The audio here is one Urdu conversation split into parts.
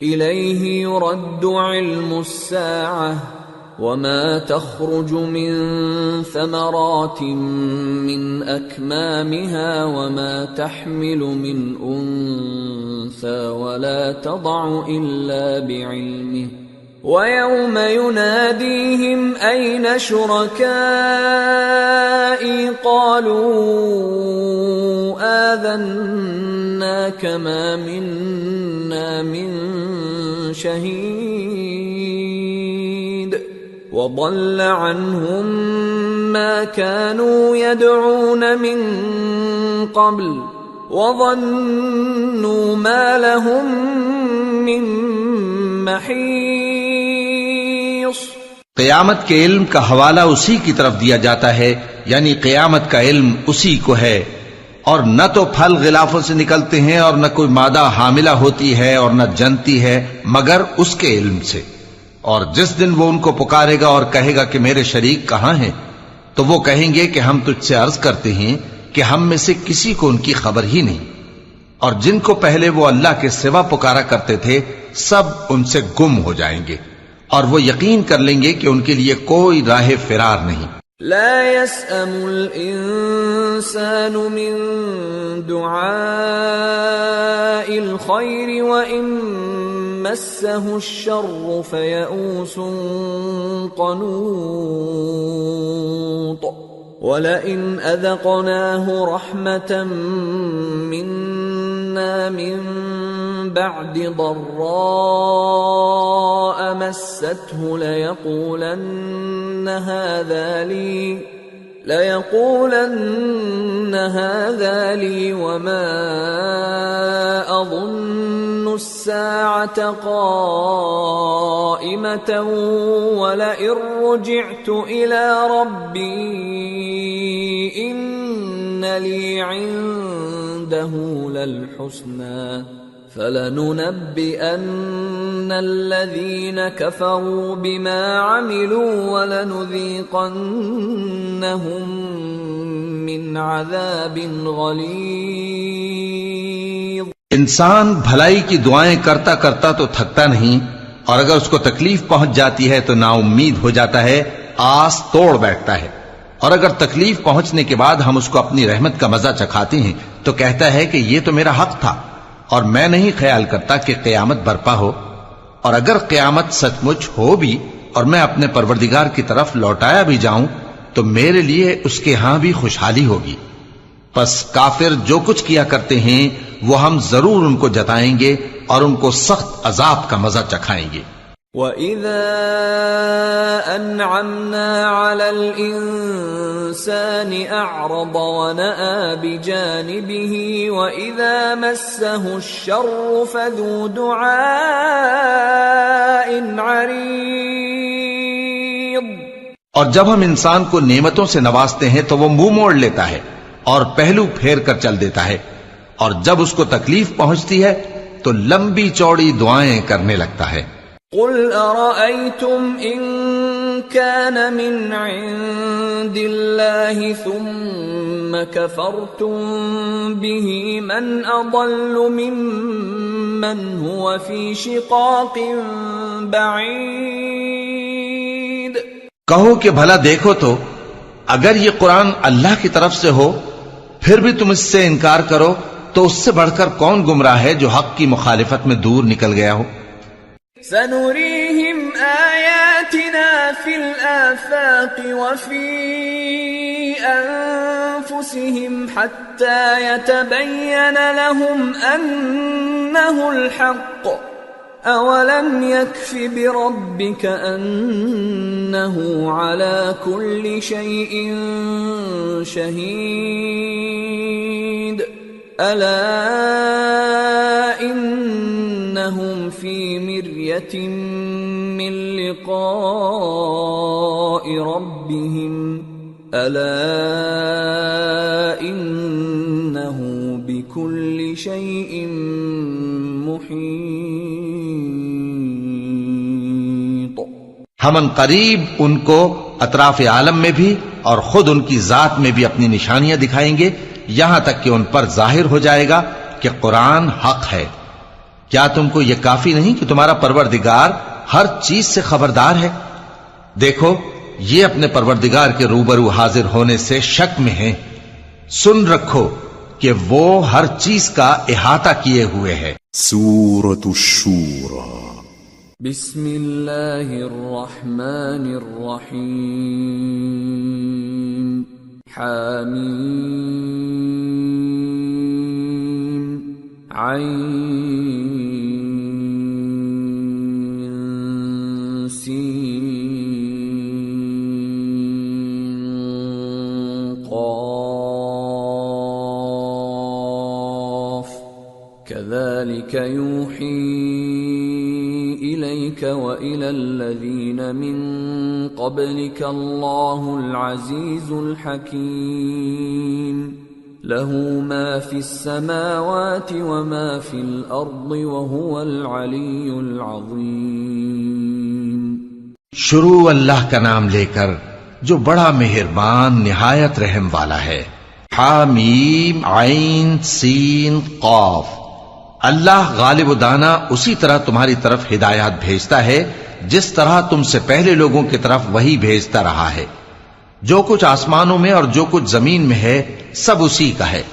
إليه يرد علم الساعة وما تخرج من ثمرات من أكمامها وما تحمل من أنثى ولا تضع إلا بعلمه ويوم يناديهم أين شركائي قالوا آذناك ما منا من شهيد وضل عنهم ما كانوا يدعون من قبل وظنوا ما لهم من محيص۔ قیامت کے علم کا حوالہ اسی کی طرف دیا جاتا ہے، یعنی قیامت کا علم اسی کو ہے، اور نہ تو پھل غلافوں سے نکلتے ہیں اور نہ کوئی مادہ حاملہ ہوتی ہے اور نہ جنتی ہے مگر اس کے علم سے۔ اور جس دن وہ ان کو پکارے گا اور کہے گا کہ میرے شریک کہاں ہیں، تو وہ کہیں گے کہ ہم تجھ سے عرض کرتے ہیں کہ ہم میں سے کسی کو ان کی خبر ہی نہیں، اور جن کو پہلے وہ اللہ کے سوا پکارا کرتے تھے سب ان سے گم ہو جائیں گے، اور وہ یقین کر لیں گے کہ ان کے لیے کوئی راہ فرار نہیں۔ لا يسأم الإنسان من دعاء الخير وإن مسه الشر فيئوس قنوط ولئن أذقناه رحمة منا من بعد ضراء مسته ليقولن هذا لي وما أظن الساعة قائمة ولئن رجعت إلى ربي إن لي عنده للحسنى فلننبئن الذين كفروا بما عملوا ولنذيقنهم من عذاب غلیظ۔ انسان بھلائی کی دعائیں کرتا کرتا تو تھکتا نہیں، اور اگر اس کو تکلیف پہنچ جاتی ہے تو نا امید ہو جاتا ہے، آس توڑ بیٹھتا ہے، اور اگر تکلیف پہنچنے کے بعد ہم اس کو اپنی رحمت کا مزہ چکھاتے ہیں تو کہتا ہے کہ یہ تو میرا حق تھا اور میں نہیں خیال کرتا کہ قیامت برپا ہو، اور اگر قیامت سچ مچ ہو بھی اور میں اپنے پروردگار کی طرف لوٹایا بھی جاؤں تو میرے لیے اس کے ہاں بھی خوشحالی ہوگی۔ پس کافر جو کچھ کیا کرتے ہیں وہ ہم ضرور ان کو جتائیں گے اور ان کو سخت عذاب کا مزہ چکھائیں گے۔ وَإِذَا أَنْعَمْنَا عَلَى الْإِنسَانِ أَعْرَضَ وَنَأَى بِجَانِبِهِ وَإِذَا مَسَّهُ الشَّرُّ فَذُو دُعَاءٍ عَرِيضٍ۔ اور جب ہم انسان کو نعمتوں سے نوازتے ہیں تو وہ منہ موڑ لیتا ہے اور پہلو پھیر کر چل دیتا ہے، اور جب اس کو تکلیف پہنچتی ہے تو لمبی چوڑی دعائیں کرنے لگتا ہے۔ قل أرأيتم إن كان من عند الله ثم كفرتم به من أضل ممن هو في شقاق بعيد۔ کہو کہ بھلا دیکھو تو اگر یہ قرآن اللہ کی طرف سے ہو پھر بھی تم اس سے انکار کرو تو اس سے بڑھ کر کون گمراہ ہے جو حق کی مخالفت میں دور نکل گیا ہو۔ سنريهم آياتنا في الآفاق وفي أنفسهم حتى يتبين لهم أنه الحق أولم يكف بربك أنه على كل شيء شهيد ألا إنهم في مرية من لقاء ربهم ألا إنه بكل شيء محيط۔ ہم ان قریب ان کو اطراف عالم میں بھی اور خود ان کی ذات میں بھی اپنی نشانیاں دکھائیں گے، یہاں تک کہ ان پر ظاہر ہو جائے گا کہ قرآن حق ہے، کیا تم کو یہ کافی نہیں کہ تمہارا پروردگار ہر چیز سے خبردار ہے؟ دیکھو یہ اپنے پروردگار کے روبرو حاضر ہونے سے شک میں ہیں، سن رکھو کہ وہ ہر چیز کا احاطہ کیے ہوئے ہے۔ سورة الشورى بسم اللہ الرحمن الرحیم حامیم عین سین قاف كذلك يوحي إليك وإلى الذين من قبلك الله العزيز الحكيم له ما في السماوات وما في الأرض وهو العلي العظيم۔ شروع اللہ کا نام لے کر جو بڑا مہربان نہایت رحم والا ہے۔ حامیم عین سین قاف۔ اللہ غالب و دانا اسی طرح تمہاری طرف ہدایات بھیجتا ہے جس طرح تم سے پہلے لوگوں کی طرف وہی بھیجتا رہا ہے۔ جو کچھ آسمانوں میں اور جو کچھ زمین میں ہے سب اسی کا ہے،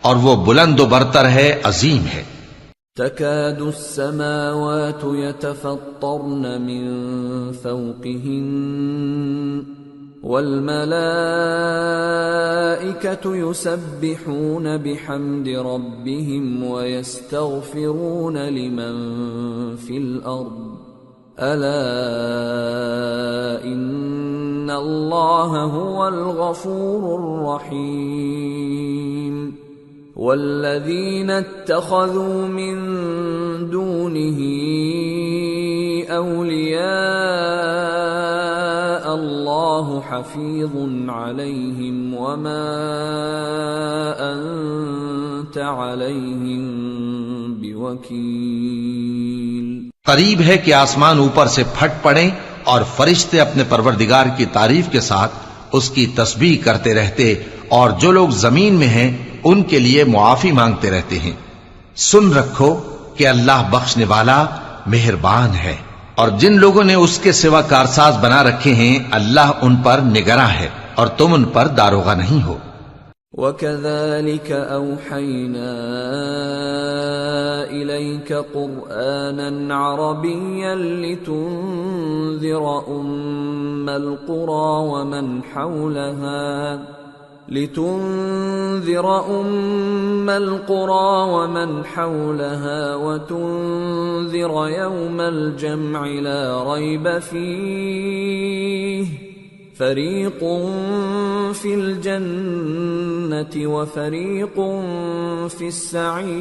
اور وہ بلند و برتر ہے، عظیم ہے۔ تكاد السماوات يتفطرن من فوقهن والملائكة يسبحون بحمد ربهم ويستغفرون لمن في الأرض ألا إن الله هو الغفور الرحيم والذين اتخذوا من دونه أولياء الله حفيظ عليهم وما أنت عليهم بوكيل۔ قریب ہے کہ آسمان اوپر سے پھٹ پڑیں اور فرشتے اپنے پروردگار کی تعریف کے ساتھ اس کی تسبیح کرتے رہتے، اور جو لوگ زمین میں ہیں ان کے لیے معافی مانگتے رہتے ہیں۔ سن رکھو کہ اللہ بخشنے والا مہربان ہے، اور جن لوگوں نے اس کے سوا کارساز بنا رکھے ہیں اللہ ان پر نگراں ہے اور تم ان پر داروغہ نہیں ہو۔ وَكَذَلِكَ أَوْحَيْنَا إِلَيْكَ قُرْآنًا عَرَبِيًّا لِتُنذِرَ أُمَّ الْقُرَى وَمَنْ حَوْلَهَا وَتُنذِرَ يَوْمَ الْجَمْعِ لَا رَيْبَ فِيهِ فَرِيقٌ فِي الْجَنَّةِ وَفَرِيقٌ فِي السَّعِيرِ۔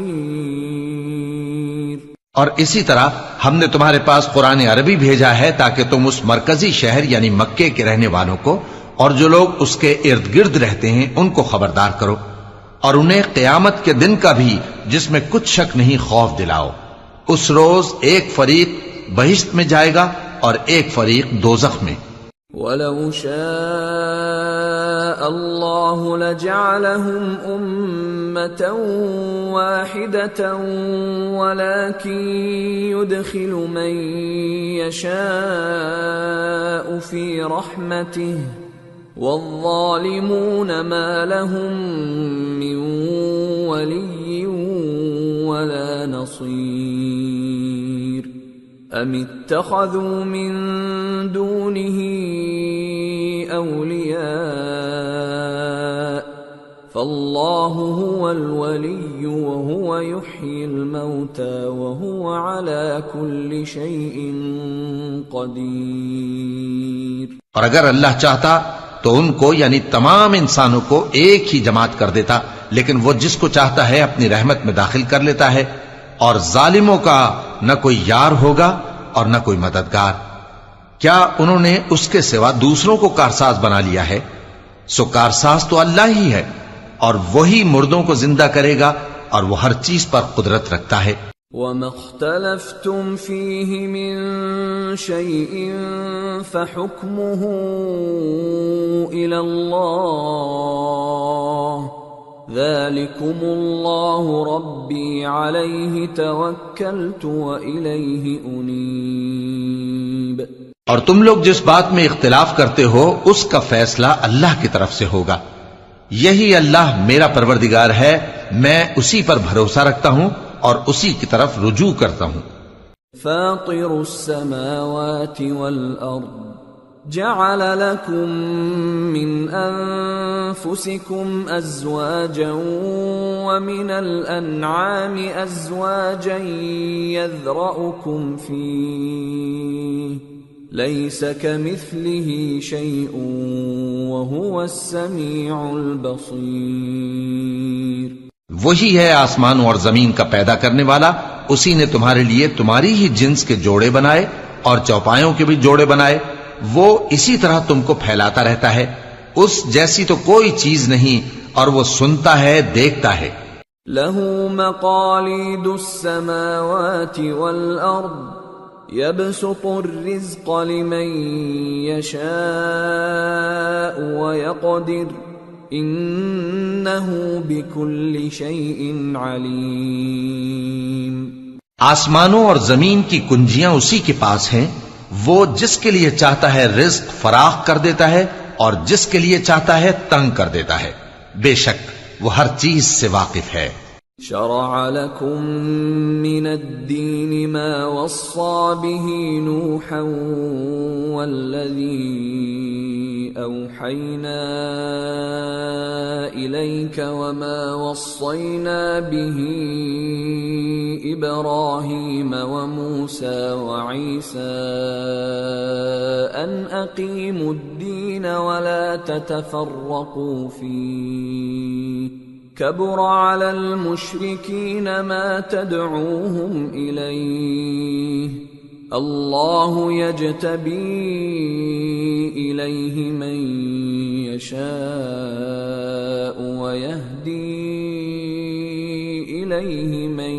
اور اسی طرح ہم نے تمہارے پاس قرآن عربی بھیجا ہے تاکہ تم اس مرکزی شہر یعنی مکے کے رہنے والوں کو اور جو لوگ اس کے ارد گرد رہتے ہیں ان کو خبردار کرو، اور انہیں قیامت کے دن کا بھی جس میں کچھ شک نہیں خوف دلاؤ۔ اس روز ایک فریق بہشت میں جائے گا اور ایک فریق دوزخ میں۔ وَلَوْ شَاءَ اللَّهُ لَجَعَلَهُمْ أُمَّةً وَاحِدَةً وَلَكِنْ يُدْخِلُ مَنْ يَشَاءُ فِي رَحْمَتِهِ وَالظَّالِمُونَ مَا لَهُمْ مِنْ وَلِيٍّ وَلَا نَصِيرٍ أَمِ اتَّخَذُوا مِن دُونِهِ أَوْلِيَاءَ فَاللَّهُ هُوَ الْوَلِيُّ وَهُوَ يُحْيِي الْمَوْتَى وَهُوَ عَلَى كُلِّ شَيْءٍ قَدِيرٌ۔ اور اگر اللہ چاہتا تو ان کو یعنی تمام انسانوں کو ایک ہی جماعت کر دیتا، لیکن وہ جس کو چاہتا ہے اپنی رحمت میں داخل کر لیتا ہے، اور ظالموں کا نہ کوئی یار ہوگا اور نہ کوئی مددگار۔ کیا انہوں نے اس کے سوا دوسروں کو کارساز بنا لیا ہے؟ سو کارساز تو اللہ ہی ہے، اور وہی مردوں کو زندہ کرے گا، اور وہ ہر چیز پر قدرت رکھتا ہے۔ وَمَا اخْتَلَفْتُمْ فِيهِ مِنْ شَيْءٍ فَحُكْمُهُ إِلَى اللَّهِ ذلكم الله ربي عليه توكلت وإليه أنيب۔ اور تم لوگ جس بات میں اختلاف کرتے ہو اس کا فیصلہ اللہ کی طرف سے ہوگا۔ یہی اللہ میرا پروردگار ہے، میں اسی پر بھروسہ رکھتا ہوں اور اسی کی طرف رجوع کرتا ہوں۔ فاطر السماوات والأرض جعل لكم من أنفسكم أزواجا ومن الأنعام أزواجا يذرأكم فيه ليس كمثله شيء وهو السميع البصير۔ وہی ہے آسمانوں اور زمین کا پیدا کرنے والا، اسی نے تمہارے لیے تمہاری ہی جنس کے جوڑے بنائے اور چوپایوں کے بھی جوڑے بنائے، وہ اسی طرح تم کو پھیلاتا رہتا ہے، اس جیسی تو کوئی چیز نہیں، اور وہ سنتا ہے، دیکھتا ہے۔ لہ مقالید السماوات والارض يبسط الرزق لمن يشاء ويقدر انه بكل شيء عليم۔ آسمانوں اور زمین کی کنجیاں اسی کے پاس ہیں، وہ جس کے لیے چاہتا ہے رزق فراخ کر دیتا ہے اور جس کے لیے چاہتا ہے تنگ کر دیتا ہے، بے شک وہ ہر چیز سے واقف ہے۔ شرع لكم من الدين ما وصى به نوحا والذي أوحينا إليك وما وصينا به إبراهيم وموسى وعيسى أن أقيموا الدين ولا تتفرقوا فيه كبر على المشركين ما تدعوهم إليه الله يجتبي إليه من يشاء ويهدي إليه من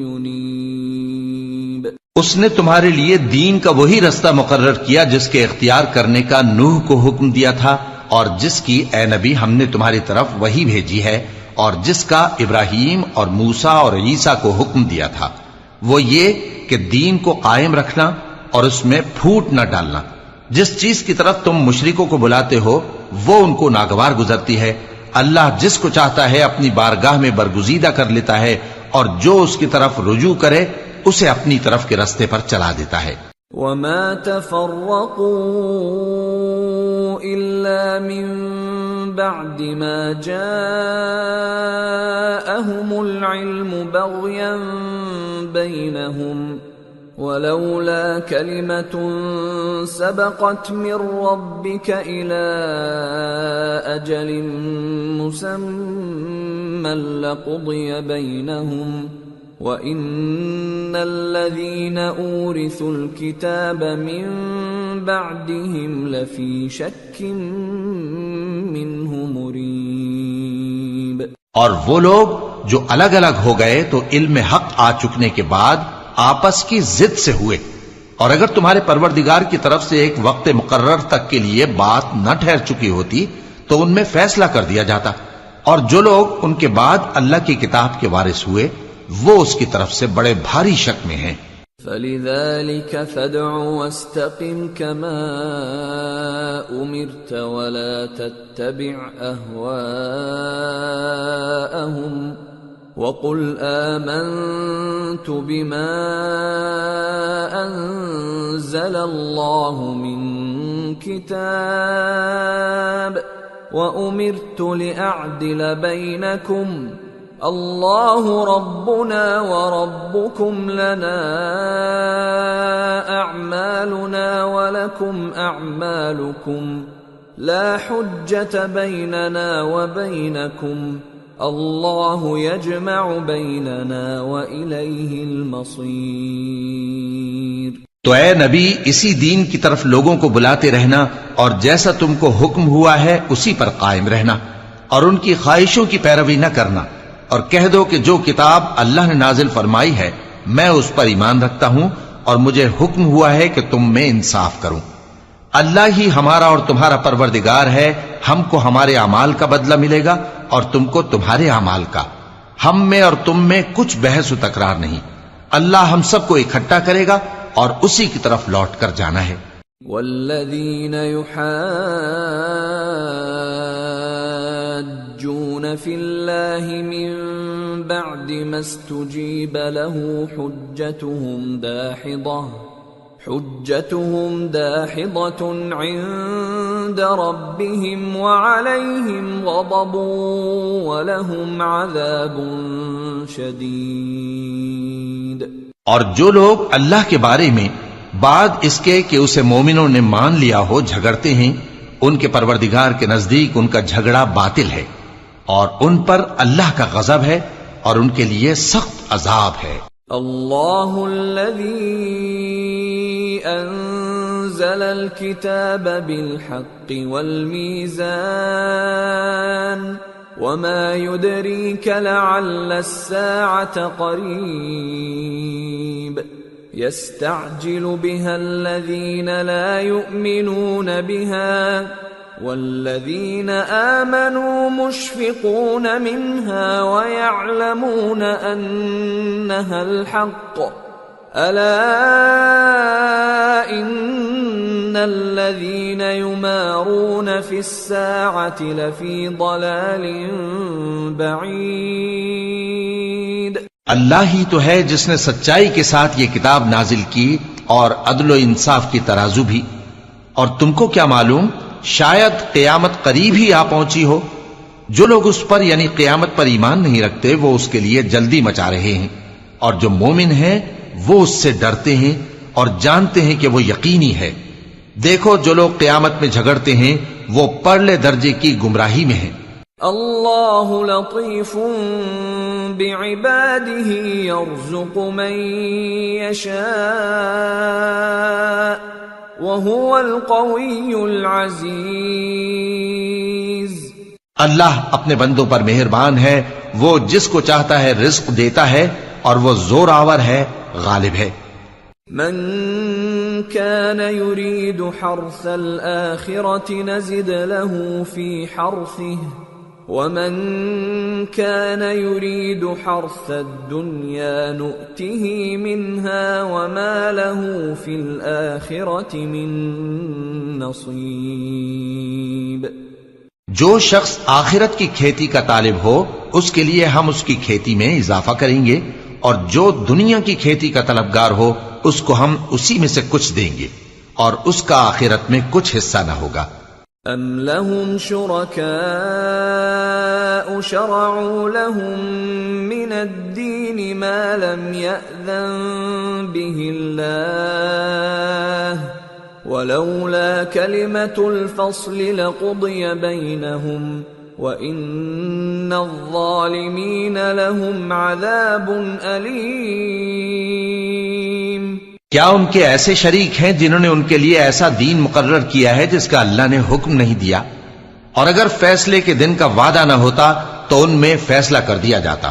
ينيب۔ اس نے تمہارے لیے دین کا وہی رستہ مقرر کیا جس کے اختیار کرنے کا نوح کو حکم دیا تھا، اور جس کی اے نبی ہم نے تمہاری طرف وہی بھیجی ہے، اور جس کا ابراہیم اور موسیٰ اور عیسیٰ کو حکم دیا تھا، وہ یہ کہ دین کو قائم رکھنا اور اس میں پھوٹ نہ ڈالنا۔ جس چیز کی طرف تم مشرکوں کو بلاتے ہو وہ ان کو ناگوار گزرتی ہے، اللہ جس کو چاہتا ہے اپنی بارگاہ میں برگزیدہ کر لیتا ہے، اور جو اس کی طرف رجوع کرے اسے اپنی طرف کے رستے پر چلا دیتا ہے۔ وما تفرقوا إلا من بعد ما جاءهم العلم بغيا بينهم ولولا كلمة سبقت من ربك إلى أجل مسمى لقضي بينهم وَإِنَّ الَّذِينَ أُورِثُوا الْكِتَابَ مِنْ بَعْدِهِمْ لَفِي شَكٍّ مِّنْهُ مُرِيبٍ۔ اور وہ لوگ جو الگ الگ ہو گئے تو علم حق آ چکنے کے بعد آپس کی ضد سے ہوئے، اور اگر تمہارے پروردگار کی طرف سے ایک وقت مقرر تک کے لیے بات نہ ٹھہر چکی ہوتی تو ان میں فیصلہ کر دیا جاتا، اور جو لوگ ان کے بعد اللہ کی کتاب کے وارث ہوئے وہ اس کی طرف سے بڑے بھاری شک میں ہیں۔ فَلِذَلِكَ فَادْعُ وَاسْتَقِمْ كَمَا أُمِرْتَ وَلَا تَتَّبِعْ أَهْوَاءَهُمْ وَقُلْ آمَنْتُ بِمَا أَنزَلَ اللَّهُ مِنْ كِتَابٍ وَأُمِرْتُ لِأَعْدِلَ بَيْنَكُمْ اللہ ربنا وربکم لنا اعمالنا ولکم اعمالکم لا حجة بیننا وبینکم اللہ یجمع بیننا والیہ المصیر۔ تو اے نبی اسی دین کی طرف لوگوں کو بلاتے رہنا، اور جیسا تم کو حکم ہوا ہے اسی پر قائم رہنا، اور ان کی خواہشوں کی پیروی نہ کرنا، اور کہہ دو کہ جو کتاب اللہ نے نازل فرمائی ہے میں اس پر ایمان رکھتا ہوں، اور مجھے حکم ہوا ہے کہ تم میں انصاف کروں۔ اللہ ہی ہمارا اور تمہارا پروردگار ہے، ہم کو ہمارے اعمال کا بدلہ ملے گا اور تم کو تمہارے اعمال کا، ہم میں اور تم میں کچھ بحث و تکرار نہیں، اللہ ہم سب کو اکٹھا کرے گا اور اسی کی طرف لوٹ کر جانا ہے۔ والذین یحاجون فی اللہ من بعد ما استجیب له حجتهم داحضة عند ربهم وعليهم غضب ولهم عذاب شدید۔ اور جو لوگ اللہ کے بارے میں بعد اس کے کہ اسے مومنوں نے مان لیا ہو جھگڑتے ہیں، ان کے پروردگار کے نزدیک ان کا جھگڑا باطل ہے، اور ان پر اللہ کا غضب ہے اور ان کے لیے سخت عذاب ہے۔ اللہ الذی انزل الكتاب بالحق والمیزان وما يدريك لعل الساعة قريب يستعجل بها الذين لا يؤمنون بها والذين آمنوا مشفقون منها ويعلمون أنها الحق ألا إن الذين يمارون في الساعة لفي ضلال بعيد۔ اللہ ہی تو ہے جس نے سچائی کے ساتھ یہ کتاب نازل کی اور عدل و انصاف کی ترازو بھی، اور تم کو کیا معلوم شاید قیامت قریب ہی آ پہنچی ہو۔ جو لوگ اس پر یعنی قیامت پر ایمان نہیں رکھتے وہ اس کے لیے جلدی مچا رہے ہیں، اور جو مومن ہیں وہ اس سے ڈرتے ہیں اور جانتے ہیں کہ وہ یقینی ہے۔ دیکھو جو لوگ قیامت میں جھگڑتے ہیں وہ پرلے درجے کی گمراہی میں ہیں۔ اللہ لطیف بعباده يرزق من يشاء وهو القوی العزیز۔ اللہ اپنے بندوں پر مہربان ہے، وہ جس کو چاہتا ہے رزق دیتا ہے اور وہ زور آور ہے، غالب ہے۔ من كان يريد حرث الآخرة نزد له في حرثه ومن كان يريد حرث الدنيا نؤته منها وما له في الآخرة من نصيب۔ جو شخص آخرت کی کھیتی کا طالب ہو اس کے لیے ہم اس کی کھیتی میں اضافہ کریں گے، اور جو دنیا کی کھیتی کا طلبگار ہو اس کو ہم اسی میں سے کچھ دیں گے، اور اس کا آخرت میں کچھ حصہ نہ ہوگا۔ ام لهم شركاء شرعوا لهم من الدين ما لم يأذن به الله ولولا كلمة الفصل لقضي بينهم وَإِنَّ الظَّالِمِينَ لَهُمْ عَذَابٌ أَلِيمٌ۔ کیا ان کے ایسے شریک ہیں جنہوں نے ان کے لیے ایسا دین مقرر کیا ہے جس کا اللہ نے حکم نہیں دیا؟ اور اگر فیصلے کے دن کا وعدہ نہ ہوتا تو ان میں فیصلہ کر دیا جاتا،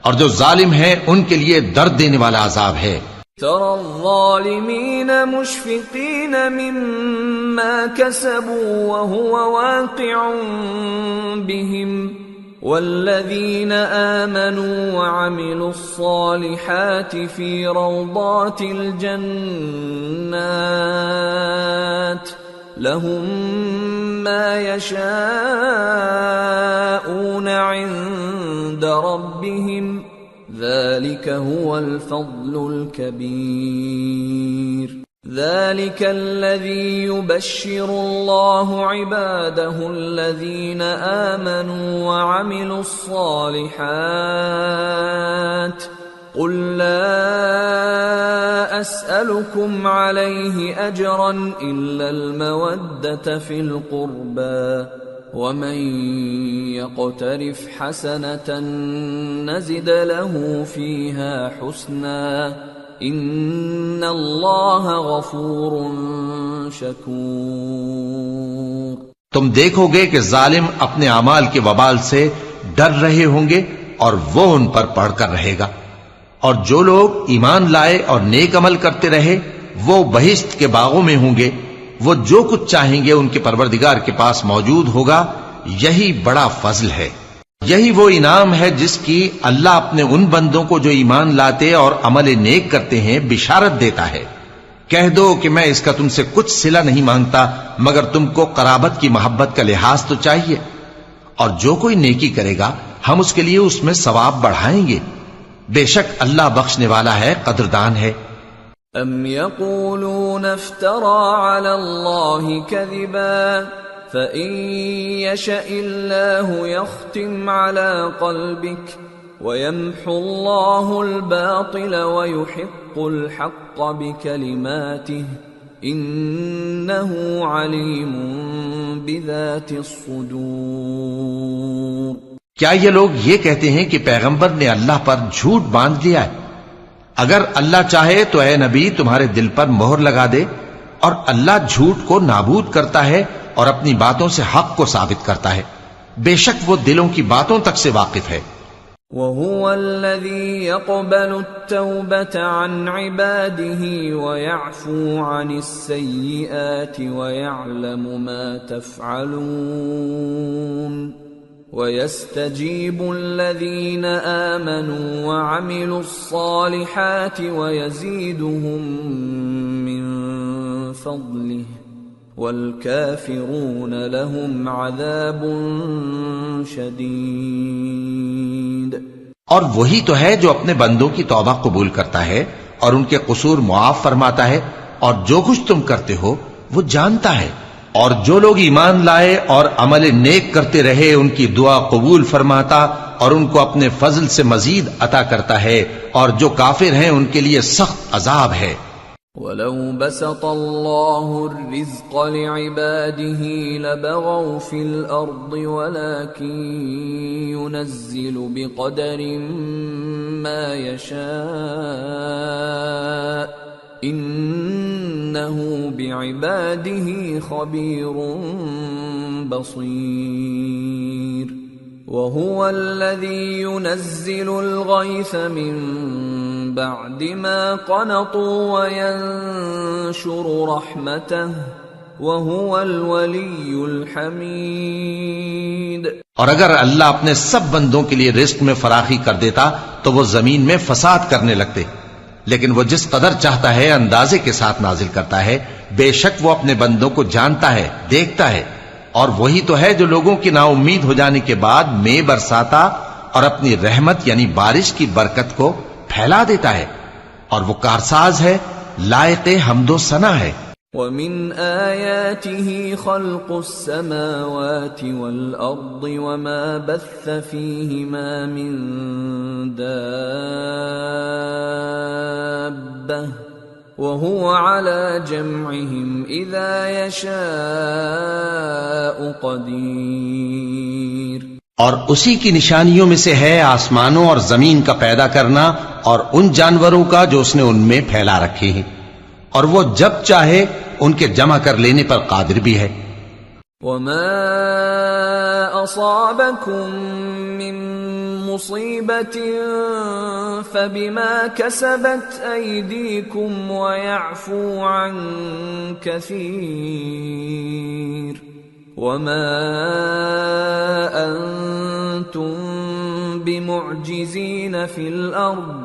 اور جو ظالم ہیں ان کے لیے درد دینے والا عذاب ہے۔ ترى الظالمين مشفقين مما كسبوا وهو واقع بهم والذين آمنوا وعملوا الصالحات في روضات الجنات لهم ما يشاءون عند ربهم ذلك هو الفضل الكبير۔ ذلك الذي يبشر الله عباده الذين آمنوا وعملوا الصالحات قل لا أسألكم عليه أجرا إلا المودة في القربى ومن يقترف حسنة نزد له فيها حسنا إن الله غفور شكور۔ تم دیکھو گے کہ ظالم اپنے اعمال کے وبال سے ڈر رہے ہوں گے اور وہ ان پر پڑھ کر رہے گا، اور جو لوگ ایمان لائے اور نیک عمل کرتے رہے وہ بہشت کے باغوں میں ہوں گے، وہ جو کچھ چاہیں گے ان کے پروردگار کے پاس موجود ہوگا، یہی بڑا فضل ہے۔ یہی وہ انعام ہے جس کی اللہ اپنے ان بندوں کو جو ایمان لاتے اور عمل نیک کرتے ہیں بشارت دیتا ہے۔ کہہ دو کہ میں اس کا تم سے کچھ صلہ نہیں مانگتا مگر تم کو قرابت کی محبت کا لحاظ تو چاہیے، اور جو کوئی نیکی کرے گا ہم اس کے لیے اس میں ثواب بڑھائیں گے، بے شک اللہ بخشنے والا ہے، قدردان ہے۔ ام یقولون افترى على الله كذبا فإن يشأ الله يختم على قلبك ويمحو الله الباطل ويحق الحق بكلماته إنه عليم بذات الصدور۔ کیا یہ لوگ یہ کہتے ہیں کہ پیغمبر نے اللہ پر جھوٹ باندھ لیا ہے؟ اگر اللہ چاہے تو اے نبی تمہارے دل پر مہر لگا دے، اور اللہ جھوٹ کو نابود کرتا ہے اور اپنی باتوں سے حق کو ثابت کرتا ہے، بے شک وہ دلوں کی باتوں تک سے واقف ہے۔ وَهُوَ الَّذِي يَقْبَلُ التَّوْبَةَ عَنْ عِبَادِهِ وَيَعْفُو عَنِ السَّيِّئَاتِ وَيَعْلَمُ مَا تَفْعَلُونَ وَيَسْتَجِيبُ الَّذِينَ آمَنُوا وَعَمِلُوا الصَّالِحَاتِ وَيَزِيدُهُم مِّن فَضْلِهِ وَالْكَافِرُونَ لَهُمْ عَذَابٌ شَدِيدٌ۔ اور وہی تو ہے جو اپنے بندوں کی توبہ قبول کرتا ہے اور ان کے قصور معاف فرماتا ہے، اور جو کچھ تم کرتے ہو وہ جانتا ہے، اور جو لوگ ایمان لائے اور عمل نیک کرتے رہے ان کی دعا قبول فرماتا اور ان کو اپنے فضل سے مزید عطا کرتا ہے، اور جو کافر ہیں ان کے لیے سخت عذاب ہے۔ وَلَوْ بَسَطَ اللَّهُ الرِّزْقَ لِعِبَادِهِ لَبَغَوْا فِي الْأَرْضِ وَلَكِنْ يُنَزِّلُ بِقَدَرٍ مَا يَشَاءُ إِنَّهُ بِعِبَادِهِ خَبِيرٌ بَصِيرٌ۔ وَهُوَ الَّذِي يُنَزِّلُ الْغَيْثَ مِن بَعْدِ مَا قَنَطُوا وَيَنشُرُ رَحْمَتَهُ وَهُوَ الْوَلِيُّ الْحَمِيدُ۔ اور اگر اللہ اپنے سب بندوں کے لیے رزق میں فراخی کر دیتا تو وہ زمین میں فساد کرنے لگتے، لیکن وہ جس قدر چاہتا ہے اندازے کے ساتھ نازل کرتا ہے، بے شک وہ اپنے بندوں کو جانتا ہے، دیکھتا ہے، اور وہی تو ہے جو لوگوں کی نا امید ہو جانے کے بعد مے برساتا اور اپنی رحمت یعنی بارش کی برکت کو پھیلا دیتا ہے، اور وہ کارساز ہے، لائق حمد و ثنا ہے۔ وَمِنْ آيَاتِهِ خَلْقُ السَّمَاوَاتِ وَالْأَرْضِ وَمَا بَثَّ فِيهِمَا مِن دَابَّةٍ وَهُوَ عَلَى جَمْعِهِمْ إِذَا يَشَاءُ قَدِيرٌ۔ اور اسی کی نشانیوں میں سے ہے آسمانوں اور زمین کا پیدا کرنا اور ان جانوروں کا جو اس نے ان میں پھیلا رکھے ہیں، اور وہ جب چاہے ان کے جمع کر لینے پر قادر بھی ہے۔ وَمَا أَصَابَكُم مِّن مُّصِيبَةٍ فَبِمَا كَسَبَتْ أَيْدِيكُمْ وَيَعْفُو عَن كَثِيرٍ وَمَا أَنتُم بِمُعْجِزِينَ فِي الْأَرْضِ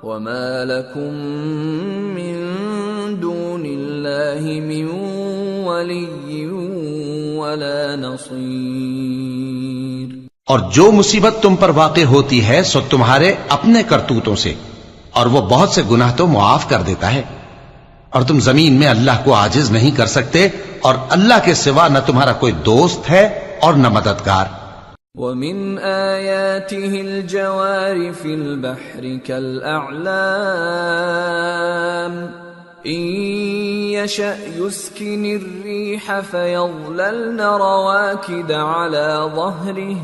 وَمَا لَكُم مِّن دُونِ اللَّهِ مِن وَلِيٍّ وَلَا نَصِيرٍ۔ اور جو مصیبت تم پر واقع ہوتی ہے سو تمہارے اپنے کرتوتوں سے، اور وہ بہت سے گناہ تو معاف کر دیتا ہے، اور تم زمین میں اللہ کو عاجز نہیں کر سکتے، اور اللہ کے سوا نہ تمہارا کوئی دوست ہے اور نہ مددگار۔ وَمِنْ آيَاتِهِ الْجَوَارِ فِي الْبَحْرِ كَالْأَعْلَامِ إِنْ يَشَأْ يُسْكِنِ الرِّيحَ فَيَظْلَلْنَ رَوَاكِدَ عَلَى ظَهْرِهِ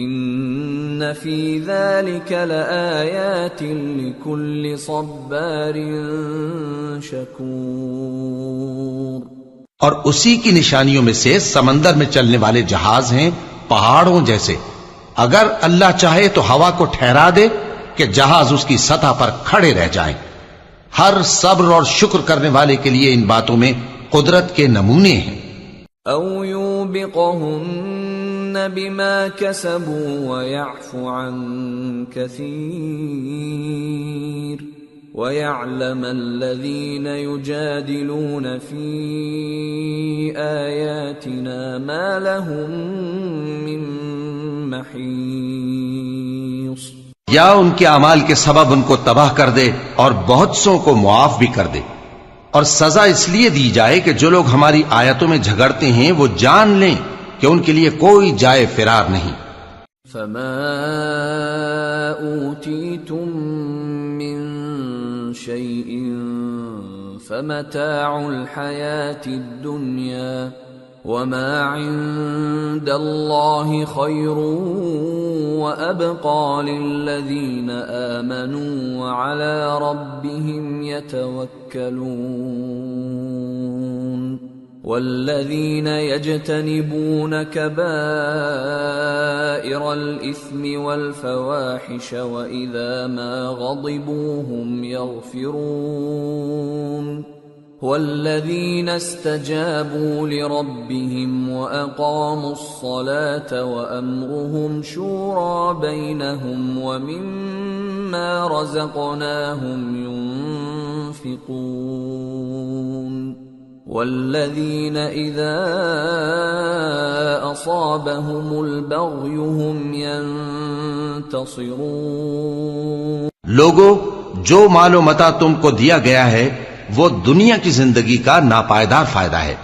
إِنَّ فِي ذَلِكَ لَآيَاتٍ لِكُلِّ صَبَّارٍ شَكُورٍ۔ اور اسی کی نشانیوں میں سے سمندر میں چلنے والے جہاز ہیں پہاڑوں جیسے، اگر اللہ چاہے تو ہوا کو ٹھہرا دے کہ جہاز اس کی سطح پر کھڑے رہ جائیں۔ ہر صبر اور شکر کرنے والے کے لیے ان باتوں میں قدرت کے نمونے ہیں۔ أَوْ يُوبِقْهُنَّ بما كسبوا ويعفو عن كثير ويعلم الذين يجادلون في آياتنا ما لهم من محيص. یا ان کے اعمال کے سبب ان کو تباہ کر دے اور بہت سو کو معاف بھی کر دے. اور سزا اس لیے دی جائے کہ جو لوگ ہماری آیتوں میں جھگڑتے ہیں وہ جان لیں کہ ان کے لیے کوئی جائے فرار نہیں. فما اوتیتم من شیء فمتاع الحیاة الدنیا وما عند الله خير وأبقى للذين آمنوا وعلى ربهم يتوكلون. والذين يجتنبون كبائر الإثم والفواحش وإذا ما غضبوا هم يغفرون. والذين استجابوا لربهم وأقاموا الصلاة وأمرهم شورى بينهم ومما رزقناهم ينفقون. والذين إذا أصابهم البغي هم ينتصرون. لوگو، جو مال و متاع تم کو دیا گیا ہے وہ دنیا کی زندگی کا ناپائیدار فائدہ ہے،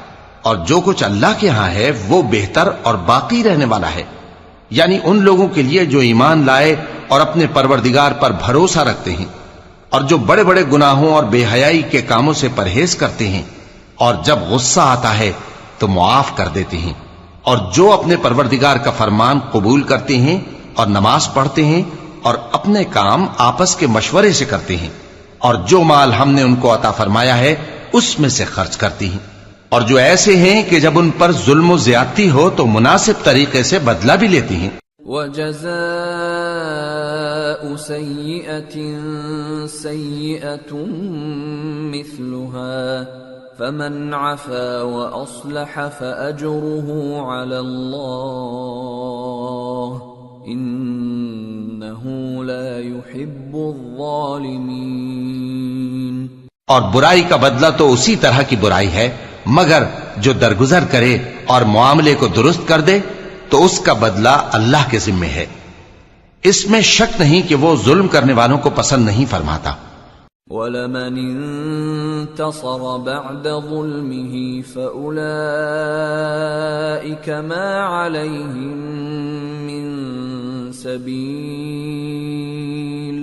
اور جو کچھ اللہ کے ہاں ہے وہ بہتر اور باقی رہنے والا ہے. یعنی ان لوگوں کے لیے جو ایمان لائے اور اپنے پروردگار پر بھروسہ رکھتے ہیں، اور جو بڑے بڑے گناہوں اور بے حیائی کے کاموں سے پرہیز کرتے ہیں، اور جب غصہ آتا ہے تو معاف کر دیتے ہیں، اور جو اپنے پروردگار کا فرمان قبول کرتے ہیں اور نماز پڑھتے ہیں اور اپنے کام آپس کے مشورے سے کرتے ہیں، اور جو مال ہم نے ان کو عطا فرمایا ہے اس میں سے خرچ کرتی ہیں. اور جو ایسے ہیں کہ جب ان پر ظلم و زیادتی ہو تو مناسب طریقے سے بدلہ بھی لیتی ہیں. وَجَزَاءُ سَيِّئَةٍ سَيِّئَةٌ مِثْلُهَا فَمَنْ عَفَا وَأَصْلَحَ فَأَجْرُهُ عَلَى اللَّهِ انہ لا يحب الظالمین. اور برائی کا بدلہ تو اسی طرح کی برائی ہے، مگر جو درگزر کرے اور معاملے کو درست کر دے تو اس کا بدلہ اللہ کے ذمے ہے. اس میں شک نہیں کہ وہ ظلم کرنے والوں کو پسند نہیں فرماتا. وَلَمَنِ انتصر بعد ظلمه فَأُولَئِكَ مَا عَلَيْهِمْ مِنْ سبيل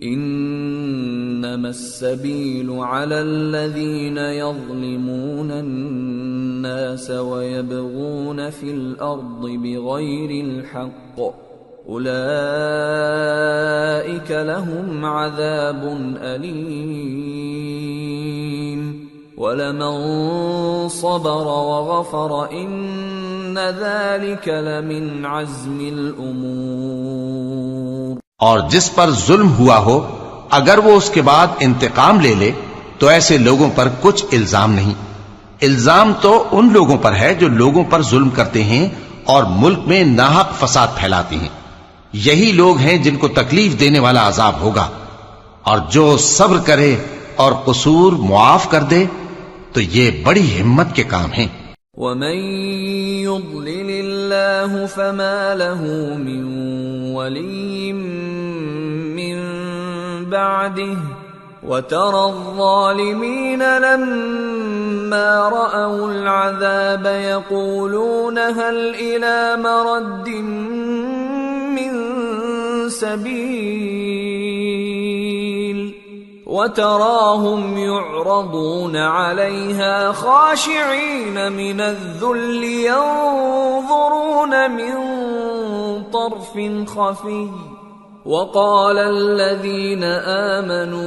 انما السبيل على الذين يظلمون الناس ويبغون في الارض بغير الحق اولئك لهم عذاب اليم ولمن صبر وغفر ان ذلك لمن عزم الامور. اور جس پر ظلم ہوا ہو اگر وہ اس کے بعد انتقام لے لے تو ایسے لوگوں پر کچھ الزام نہیں. الزام تو ان لوگوں پر ہے جو لوگوں پر ظلم کرتے ہیں اور ملک میں ناحق فساد پھیلاتے ہیں. یہی لوگ ہیں جن کو تکلیف دینے والا عذاب ہوگا. اور جو صبر کرے اور قصور معاف کر دے تو یہ بڑی ہمت کے کام ہیں. وَمَن يُضْلِلِ اللَّهُ فَمَا لَهُ مِن وَلِيٍّ مِّن بَعْدِهِ وَتَرَى الظَّالِمِينَ لَمَّا رَأَوُا الْعَذَابَ يَقُولُونَ هَلْ إِلَى مَرَدٍّ مِّن سَبِيلٍ وَتَرَاهُمْ يُعْرَضُونَ عَلَيْهَا خَاشِعِينَ مِنَ الذُّلِّ يَنظُرُونَ مِن طَرْفٍ خَفِيٍّ وَقَالَ الَّذِينَ آمَنُوا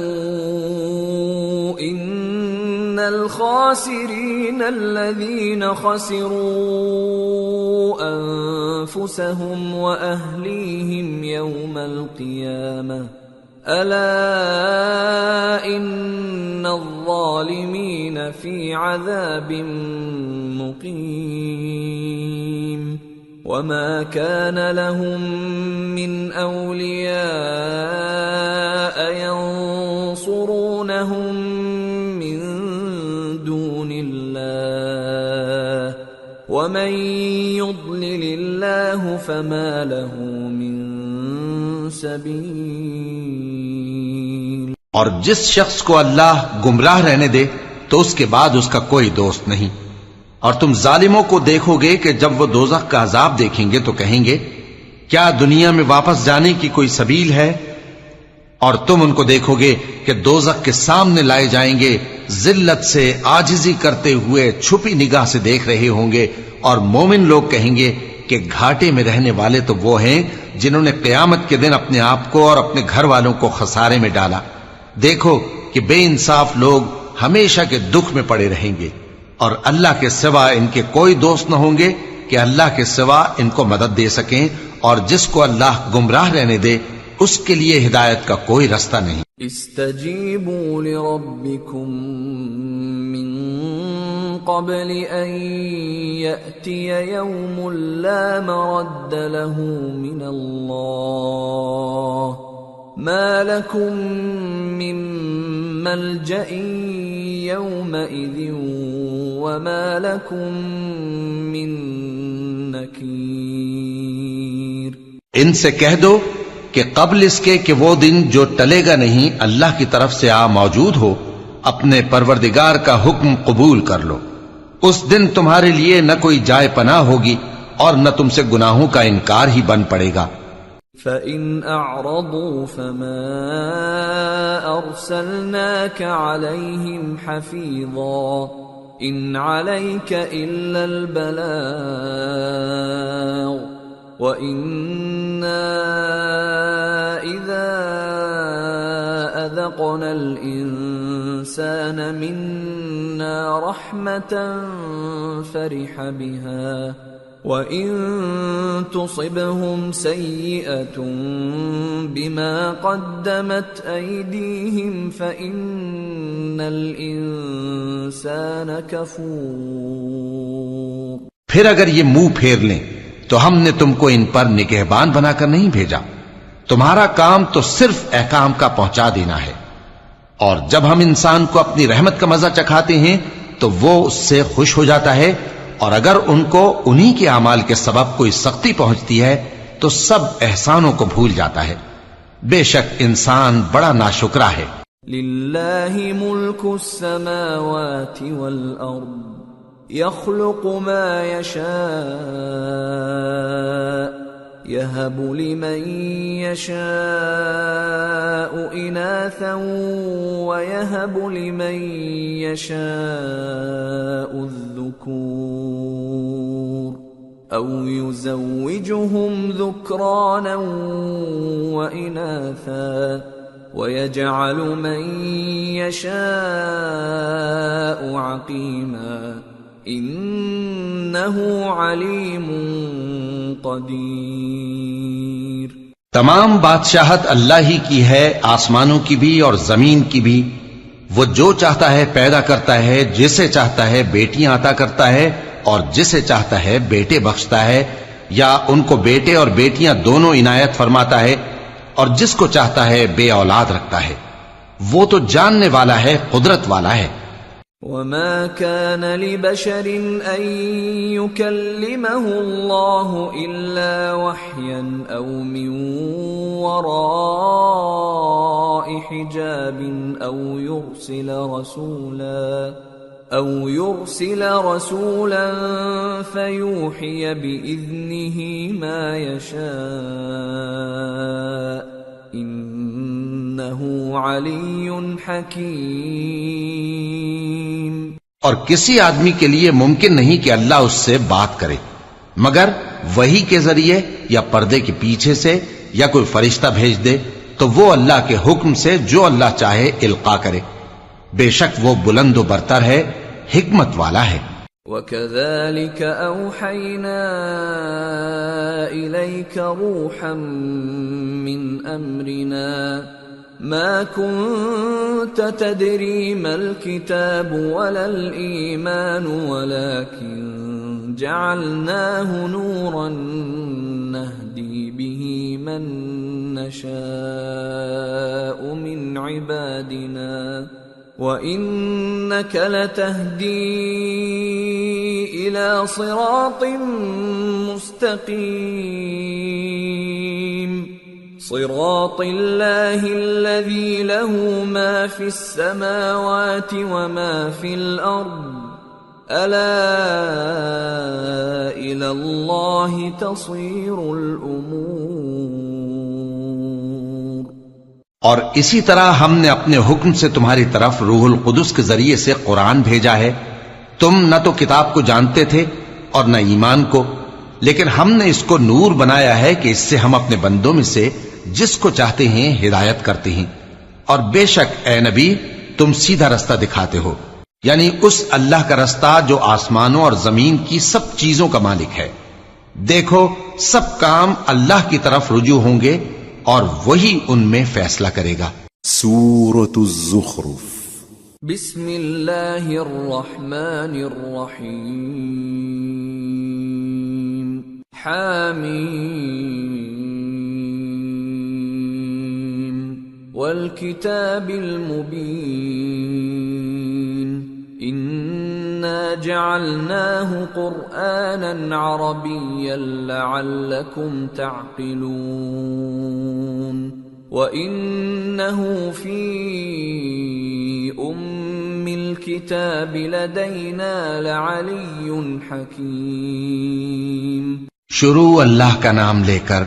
إِنَّ الْخَاسِرِينَ الَّذِينَ خَسِرُوا أَنفُسَهُمْ وَأَهْلِيهِمْ يَوْمَ الْقِيَامَةِ أَلَا إِنَّ الظَّالِمِينَ فِي عَذَابٍ مُقِيمٍ. وما كان لهم من أولياء ينصرونهم من دون الله ومن يضلل الله فما له من سبيل. اور جس شخص کو اللہ گمراہ رہنے دے تو اس کے بعد اس کا کوئی دوست نہیں. اور تم ظالموں کو دیکھو گے کہ جب وہ دوزخ کا عذاب دیکھیں گے تو کہیں گے کیا دنیا میں واپس جانے کی کوئی سبیل ہے؟ اور تم ان کو دیکھو گے کہ دوزخ کے سامنے لائے جائیں گے، ذلت سے عاجزی کرتے ہوئے چھپی نگاہ سے دیکھ رہے ہوں گے. اور مومن لوگ کہیں گے کہ گھاٹے میں رہنے والے تو وہ ہیں جنہوں نے قیامت کے دن اپنے آپ کو اور اپنے گھر والوں کو خسارے میں ڈالا. دیکھو کہ بے انصاف لوگ ہمیشہ کے دکھ میں پڑے رہیں گے، اور اللہ کے سوا ان کے کوئی دوست نہ ہوں گے کہ اللہ کے سوا ان کو مدد دے سکیں. اور جس کو اللہ گمراہ رہنے دے اس کے لیے ہدایت کا کوئی رستہ نہیں. استجیبوا لربکم من قبل ان یأتی یوم لا مرد له من اللہ ما لكم من ملجأ يومئذ وما لكم من نكير. ان سے کہہ دو کہ قبل اس کے کہ وہ دن جو ٹلے گا نہیں اللہ کی طرف سے موجود ہو، اپنے پروردگار کا حکم قبول کر لو. اس دن تمہارے لیے نہ کوئی جائے پناہ ہوگی اور نہ تم سے گناہوں کا انکار ہی بن پڑے گا. فَإِنْ أَعْرَضُوا فَمَا أَرْسَلْنَاكَ عَلَيْهِمْ حَفِيظًا إِنْ عَلَيْكَ إِلَّا الْبَلَاغُ وَإِنَّا إِذَا أَذَقْنَا الْإِنسَانَ مِنَّا رَحْمَةً فَرِحَ بِهَا وَإِن تُصِبْهُمْ سَيِّئَةٌ بِمَا قَدَّمَتْ أَيْدِيهِمْ فَإِنَّ الْإِنسَانَ كَفُورٌ. پھر اگر یہ منہ پھیر لیں تو ہم نے تم کو ان پر نگہبان بنا کر نہیں بھیجا. تمہارا کام تو صرف احکام کا پہنچا دینا ہے، اور جب ہم انسان کو اپنی رحمت کا مزہ چکھاتے ہیں تو وہ اس سے خوش ہو جاتا ہے، اور اگر ان کو انہی کے اعمال کے سبب کوئی سختی پہنچتی ہے تو سب احسانوں کو بھول جاتا ہے. بے شک انسان بڑا ناشکرا ہے. للہ ملک السماوات والارض يخلق ما يشاء يهب لمن يشاء إناثا ويهب لمن يشاء الذكور أو يزوجهم ذكرانا وإناثا ويجعل من يشاء عقيما انہ علیم قدیر. تمام بادشاہت اللہ ہی کی ہے، آسمانوں کی بھی اور زمین کی بھی. وہ جو چاہتا ہے پیدا کرتا ہے، جسے چاہتا ہے بیٹیاں عطا کرتا ہے اور جسے چاہتا ہے بیٹے بخشتا ہے، یا ان کو بیٹے اور بیٹیاں دونوں عنایت فرماتا ہے، اور جس کو چاہتا ہے بے اولاد رکھتا ہے. وہ تو جاننے والا ہے، قدرت والا ہے. وما كان لبشر أن يكلمه الله إلا وحيا أو من وراء حجاب أو يرسل رسولا فيوحي بإذنه ما يشاء انہ علی حکیم. اور کسی آدمی کے لیے ممکن نہیں کہ اللہ اس سے بات کرے مگر وحی کے ذریعے یا پردے کے پیچھے سے یا کوئی فرشتہ بھیج دے تو وہ اللہ کے حکم سے جو اللہ چاہے القا کرے. بے شک وہ بلند و برتر ہے، حکمت والا ہے. وَكَذَلِكَ أَوْحَيْنَا إِلَيْكَ رُوحًا مِّنْ أَمْرِنَا مَا كُنْتَ تَدْرِي مَا الْكِتَابُ وَلَا الْإِيمَانُ وَلَكِنْ جعلناه نورا نهدي به من نشاء من عبادنا وإنك لتهدي إلى صراط مستقيم صراط الله الذي له ما في السماوات وما في الأرض ألا إلى الله تصير الأمور۔ اور اسی طرح ہم نے اپنے حکم سے تمہاری طرف روح القدس کے ذریعے سے قرآن بھیجا ہے۔ تم نہ تو کتاب کو جانتے تھے اور نہ ایمان کو، لیکن ہم نے اس کو نور بنایا ہے کہ اس سے ہم اپنے بندوں میں سے جس کو چاہتے ہیں ہدایت کرتے ہیں، اور بے شک اے نبی تم سیدھا رستہ دکھاتے ہو، یعنی اس اللہ کا رستہ جو آسمانوں اور زمین کی سب چیزوں کا مالک ہے۔ دیکھو سب کام اللہ کی طرف رجوع ہوں گے اور وہی ان میں فیصلہ کرے گا۔ سورة الزخرف۔ بسم اللہ الرحمن الرحیم۔ حامیم والکتاب المبین إنا جعلناه قرآنا عربيا لعلكم تعقلون وإنه في أم الكتاب لدينا لعلي حكيم۔ شروع اللہ کا نام لے کر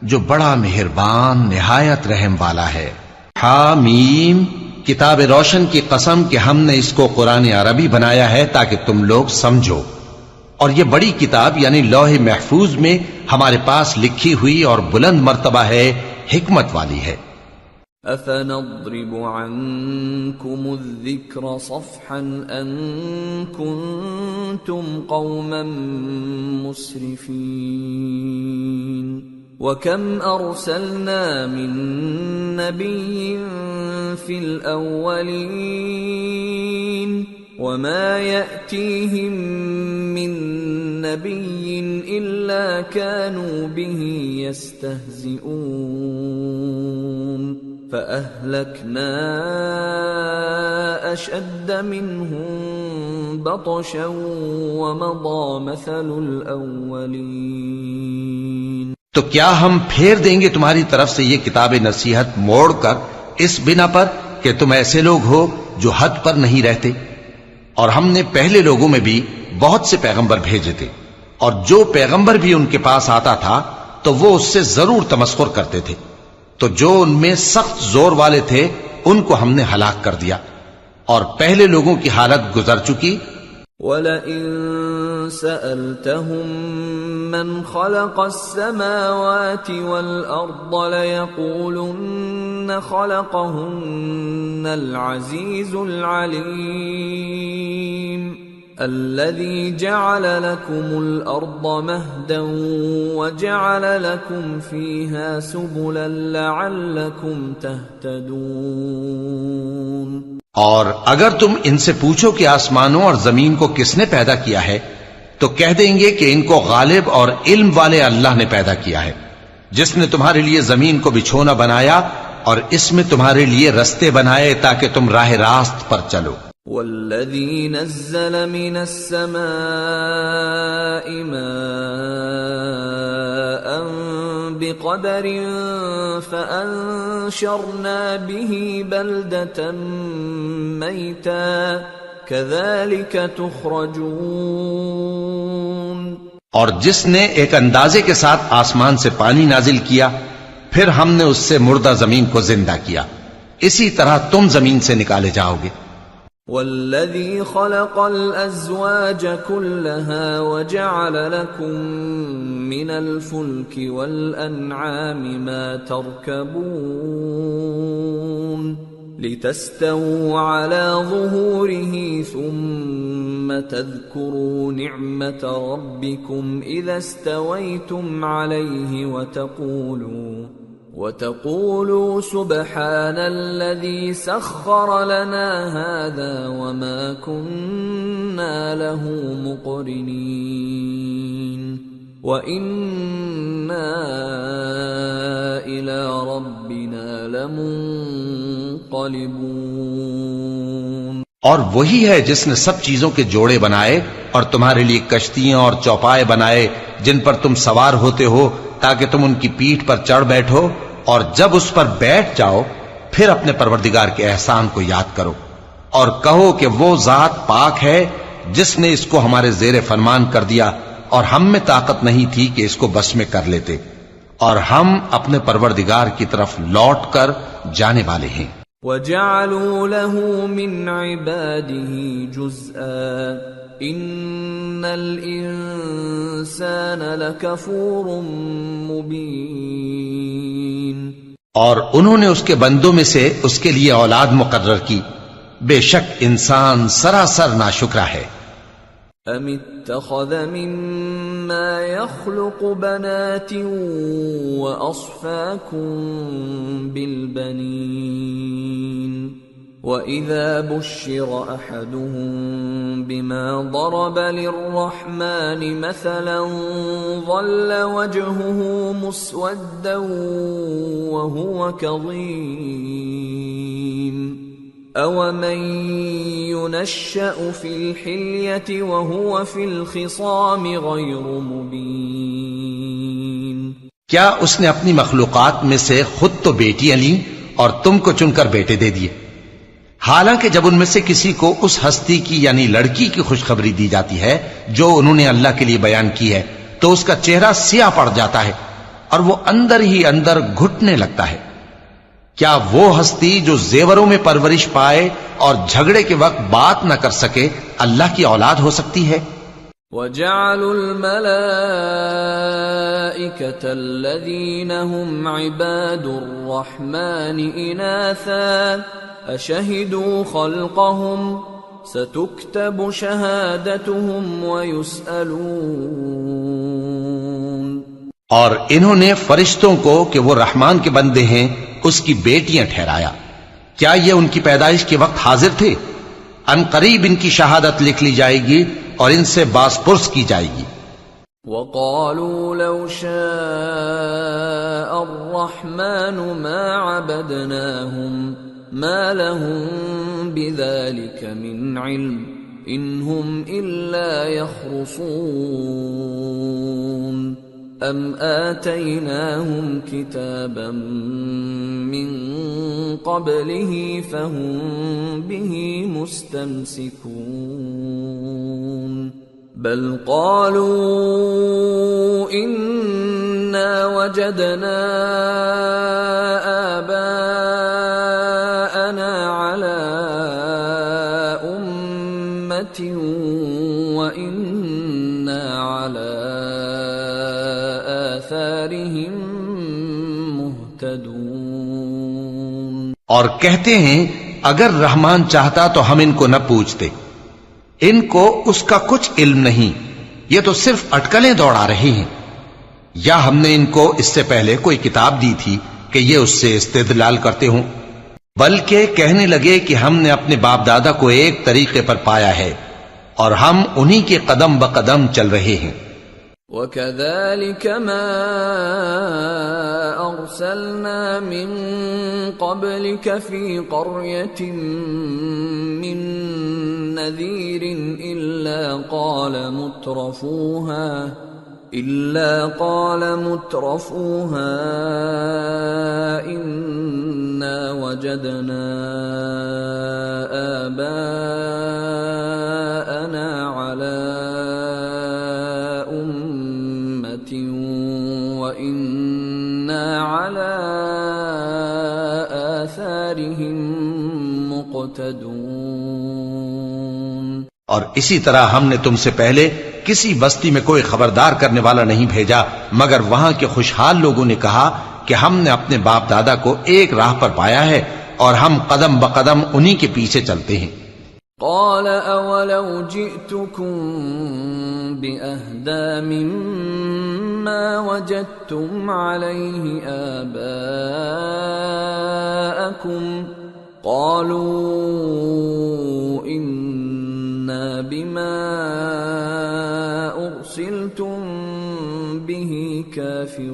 جو بڑا مہربان نہایت رحم والا ہے۔ حامیم، کتاب روشن کی قسم کہ ہم نے اس کو قرآن عربی بنایا ہے تاکہ تم لوگ سمجھو، اور یہ بڑی کتاب یعنی لوح محفوظ میں ہمارے پاس لکھی ہوئی اور بلند مرتبہ ہے، حکمت والی ہے۔ أَفَنَضْرِبُ عَنْكُمُ الذِّكْرَ صَفْحًا أَن كُنتُمْ قَوْمًا مُسْرِفِينَ وَكَمْ أَرْسَلْنَا مِن نَّبِيٍّ فِي الْأَوَّلِينَ وَمَا يَأْتِيهِم مِّن نَّبِيٍّ إِلَّا كَانُوا بِهِ يَسْتَهْزِئُونَ فَأَهْلَكْنَا أَشَدَّ مِنْهُم بَطْشًا وَمَضَىٰ مَثَلُ الْأَوَّلِينَ۔ تو کیا ہم پھیر دیں گے تمہاری طرف سے یہ کتاب نصیحت موڑ کر اس بنا پر کہ تم ایسے لوگ ہو جو حد پر نہیں رہتے؟ اور ہم نے پہلے لوگوں میں بھی بہت سے پیغمبر بھیجے تھے، اور جو پیغمبر بھی ان کے پاس آتا تھا تو وہ اس سے ضرور تمسخر کرتے تھے، تو جو ان میں سخت زور والے تھے ان کو ہم نے ہلاک کر دیا، اور پہلے لوگوں کی حالت گزر چکی۔ وَلَئِن سَأَلْتَهُم مَّنْ خَلَقَ السَّمَاوَاتِ وَالْأَرْضَ لَيَقُولُنَّ خَلَقَهُنَّ الْعَزِيزُ الْعَلِيمُ الَّذِي جَعَلَ لَكُمُ الْأَرْضَ مَهْدًا وَجَعَلَ لَكُمْ فِيهَا سُبُلًا لَعَلَّكُمْ تَهْتَدُونَ۔ اور اگر تم ان سے پوچھو کہ آسمانوں اور زمین کو کس نے پیدا کیا ہے تو کہہ دیں گے کہ ان کو غالب اور علم والے اللہ نے پیدا کیا ہے، جس نے تمہارے لیے زمین کو بچھونا بنایا اور اس میں تمہارے لیے رستے بنائے تاکہ تم راہ راست پر چلو۔ والذی نزل من السماء ماء بقدر فأنشرنا به بلدة میتا كذلك تخرجون۔ اور جس نے ایک اندازے کے ساتھ آسمان سے پانی نازل کیا، پھر ہم نے اس سے مردہ زمین کو زندہ کیا، اسی طرح تم زمین سے نکالے جاؤ گے۔ والذی خلق الازواج كلها وجعل لكم من الفلك والانعام ما تركبون لتستووا على ظهوره ثم تذكروا نعمة ربكم إذا استويتم عليه وَتَقُولُوا سُبْحَانَ الَّذِي سَخَّرَ لَنَا هَذَا وَمَا كُنَّا لَهُ مُقْرِنِينَ وَإِنَّا إِلَى رَبِّنَا لَمُنقَلِبُونَ۔ اور وہی ہے جس نے سب چیزوں کے جوڑے بنائے اور تمہارے لیے کشتیاں اور چوپائے بنائے جن پر تم سوار ہوتے ہو تاکہ تم ان کی پیٹھ پر چڑھ بیٹھو، اور جب اس پر بیٹھ جاؤ پھر اپنے پروردگار کے احسان کو یاد کرو اور کہو کہ وہ ذات پاک ہے جس نے اس کو ہمارے زیر فرمان کر دیا اور ہم میں طاقت نہیں تھی کہ اس کو بس میں کر لیتے، اور ہم اپنے پروردگار کی طرف لوٹ کر جانے والے ہیں۔ وَجَعَلُوا لَهُ مِنْ عِبَادِهِ جُزْءًا إِنَّ الْإِنسَانَ لَكَفُورٌ مُبِينٌ۔ اور انہوں نے اس کے بندوں میں سے اس کے لیے اولاد مقرر کی، بے شک انسان سراسر ناشکرا ہے۔ أَمِ اتَّخَذَ مِمَّا يَخْلُقُ بَنَاتٍ وَأَصْفَاكُمْ بِالْبَنِينَ وَإِذَا بُشِّرَ أَحَدُهُم بِمَا ضَرَبَ لِلرَّحْمَنِ مَثَلًا ظَلَّ وَجْهُهُ مُسْوَدًّا وَهُوَ كَظِيمٌ أَوَمَن يُنَشَّأُ فِي الْحِلْيَةِ وَهُوَ فِي الْخِصَامِ غَيْرُ مُبِينٍ۔ کیا اس نے اپنی مخلوقات میں سے خود تو بیٹیاں لیں اور تم کو چن کر بیٹے دے دیے، حالانکہ جب ان میں سے کسی کو اس ہستی کی یعنی لڑکی کی خوشخبری دی جاتی ہے جو انہوں نے اللہ کے لیے بیان کی ہے تو اس کا چہرہ سیاہ پڑ جاتا ہے اور وہ اندر ہی اندر گھٹنے لگتا ہے۔ کیا وہ ہستی جو زیوروں میں پرورش پائے اور جھگڑے کے وقت بات نہ کر سکے اللہ کی اولاد ہو سکتی ہے؟ وَجَعَلُوا الْمَلَائِكَةَ الَّذِينَ هُمْ عِبَادُ الرَّحْمَنِ إِنَاثًا أَشَهِدُوا خَلْقَهُمْ سَتُكْتَبُ شَهَادَتُهُمْ وَيُسْأَلُونَ۔ اور انہوں نے فرشتوں کو کہ وہ رحمان کے بندے ہیں اس کی بیٹیاں ٹھہرایا، کیا یہ ان کی پیدائش کے وقت حاضر تھے؟ ان قریب ان کی شہادت لکھ لی جائے گی اور ان سے باز پرس کی جائے گی۔ وَقَالُوا لَوْ شَاءَ الرَّحْمَنُ مَا عَبَدْنَاهُمْ مَا لَهُم بِذَلِكَ مِنْ عِلْمٍ إِنْ هُمْ إِلَّا يَخْرُصُونَ أَمْ آتَيْنَاهُمْ كِتَابًا مِّن قَبْلِهِ فَهُمْ بِهِ مُسْتَمْسِكُونَ بَلْ قَالُوا إِنَّا وَجَدْنَا آبَاءَنَا عَلَى أُمَّةٍ وَإِنَّا عَلَى آثَارِهِم مُهْتَدُونَ۔ اور کہتے ہیں اگر رحمان چاہتا تو ہم ان کو نہ پوچھتے، ان کو اس کا کچھ علم نہیں، یہ تو صرف اٹکلیں دوڑا رہے ہیں، یا ہم نے ان کو اس سے پہلے کوئی کتاب دی تھی کہ یہ اس سے استدلال کرتے ہوں، بلکہ کہنے لگے کہ ہم نے اپنے باپ دادا کو ایک طریقے پر پایا ہے اور ہم انہی کے قدم بقدم چل رہے ہیں۔ وَكَذَلِكَ مَا أَرْسَلْنَا مِن قَبْلِكَ فِي قَرْيَةٍ مِّن نَّذِيرٍ إِلَّا قَالَ مُتْرَفُوهَا إِنَّا وَجَدْنَا آبَاءَنَا عَلَى أُمَّةٍ وَإِنَّا عَلَى آثَارِهِم مُقْتَدُونَ۔ اور اسی طرح ہم نے تم سے پہلے کسی بستی میں کوئی خبردار کرنے والا نہیں بھیجا مگر وہاں کے خوشحال لوگوں نے کہا کہ ہم نے اپنے باپ دادا کو ایک راہ پر پایا ہے اور ہم قدم بقدم انہی کے پیچھے چلتے ہیں۔ قال اولو جئتكم باهدى مما وجدتم عليه آباءكم قالوا انا بما ارسلتم به كافرون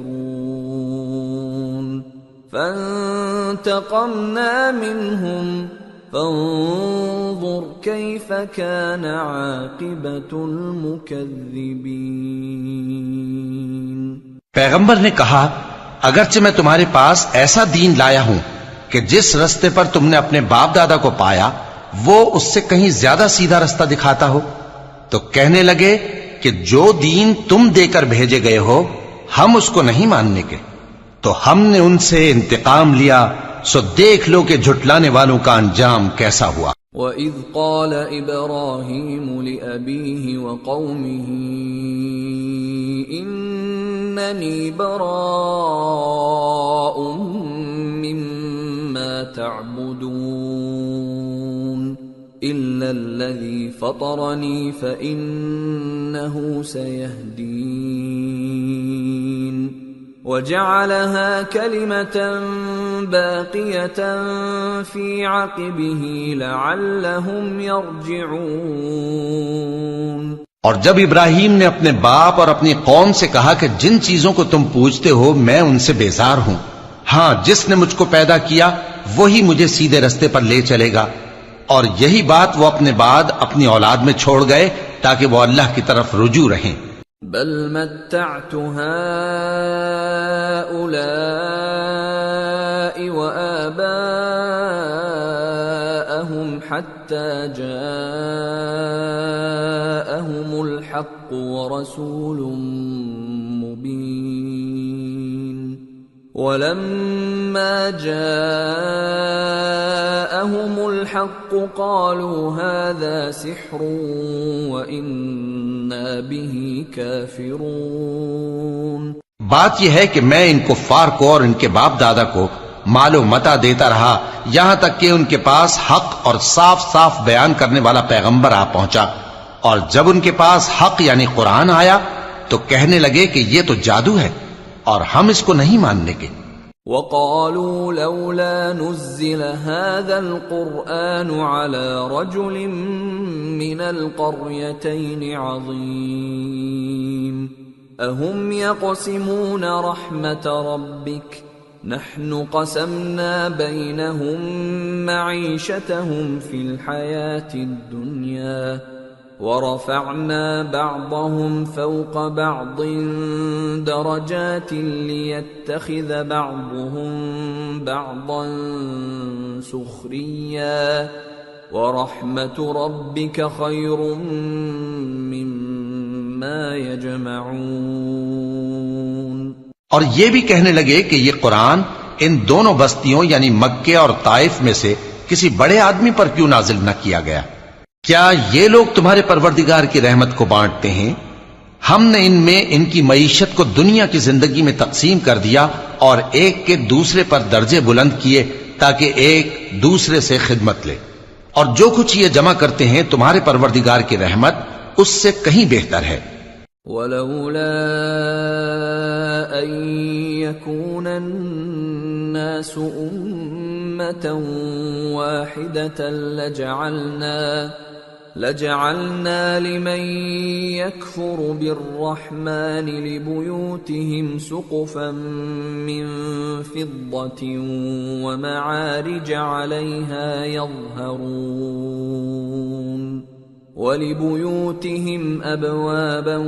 فانتقمنا منهم فانظر كيف كان عاقبة المكذبين۔ پیغمبر نے کہا اگرچہ میں تمہارے پاس ایسا دین لایا ہوں کہ جس رستے پر تم نے اپنے باپ دادا کو پایا وہ اس سے کہیں زیادہ سیدھا رستہ دکھاتا ہو، تو کہنے لگے کہ جو دین تم دے کر بھیجے گئے ہو ہم اس کو نہیں ماننے کے، تو ہم نے ان سے انتقام لیا، سو دیکھ لو کہ جھٹلانے والوں کا انجام کیسا ہوا۔ وَإِذْ قَالَ إِبْرَاهِيمُ لِأَبِيهِ وَقَوْمِهِ إِنَّنِي بَرَاءٌ مِّمَّا تَعْبُدُونَ إِلَّا الَّذِي فَطَرَنِي فَإِنَّهُ سَيَهْدِينِ وَجَعَلَهَا كَلِمَةً بَاقِيَةً فِي عَقِبِهِ لَعَلَّهُمْ يَرْجِعُونَ۔ اور جب ابراہیم نے اپنے باپ اور اپنی قوم سے کہا کہ جن چیزوں کو تم پوجتے ہو میں ان سے بیزار ہوں، ہاں جس نے مجھ کو پیدا کیا وہی مجھے سیدھے رستے پر لے چلے گا، اور یہی بات وہ اپنے بعد اپنی اولاد میں چھوڑ گئے تاکہ وہ اللہ کی طرف رجوع رہیں۔ بل متعت هؤلاء وآباءهم حتى جاءهم الحق ورسول مبين ولما جاءهم الحق قالوا هذا سحر وإنا به كافرون۔ بات یہ ہے کہ میں ان کفار کو اور ان کے باپ دادا کو مال و متاع دیتا رہا یہاں تک کہ ان کے پاس حق اور صاف صاف بیان کرنے والا پیغمبر آ پہنچا، اور جب ان کے پاس حق یعنی قرآن آیا تو کہنے لگے کہ یہ تو جادو ہے اور ہم اس کو نہیں ماننے کے۔ وَقَالُوا لَوْلَا نُزِّلَ هَذَا الْقُرْآنُ عَلَى رَجُلٍ مِّنَ الْقَرْيَتَيْنِ عَظِيمٍ أَهُمْ يَقْسِمُونَ رَحْمَةَ رَبِّكَ نَحْنُ قَسَمْنَا بَيْنَهُمْ مَعِيشَتَهُمْ فِي الْحَيَاةِ الدُّنْيَا وَرَفَعْنَا بَعْضَهُمْ فَوْقَ بَعْضٍ دَرَجَاتٍ لِيَتَّخِذَ بَعْضُهُمْ بَعْضًا سُخْرِيًّا وَرَحْمَةُ رَبِّكَ خَيْرٌ مِّمَّا يَجْمَعُونَ۔ اور یہ بھی کہنے لگے کہ یہ قرآن ان دونوں بستیوں یعنی مکے اور طائف میں سے کسی بڑے آدمی پر کیوں نازل نہ کیا گیا؟ کیا یہ لوگ تمہارے پروردگار کی رحمت کو بانٹتے ہیں؟ ہم نے ان میں ان کی معیشت کو دنیا کی زندگی میں تقسیم کر دیا اور ایک کے دوسرے پر درجے بلند کیے تاکہ ایک دوسرے سے خدمت لے، اور جو کچھ یہ جمع کرتے ہیں تمہارے پروردگار کی رحمت اس سے کہیں بہتر ہے۔ وَلَوْلَا أَن يَكُونَ النَّاسُ أُمَّةً وَاحِدَةً لَجَعَلْنَا لِمَن يَكْفُرُ بِالرَّحْمَنِ لِبُيُوتِهِمْ سُقُفًا مِّن فِضَّةٍ وَمَعَارِجَ عَلَيْهَا يَظْهَرُونَ وَلِبُيُوتِهِمْ أَبْوَابًا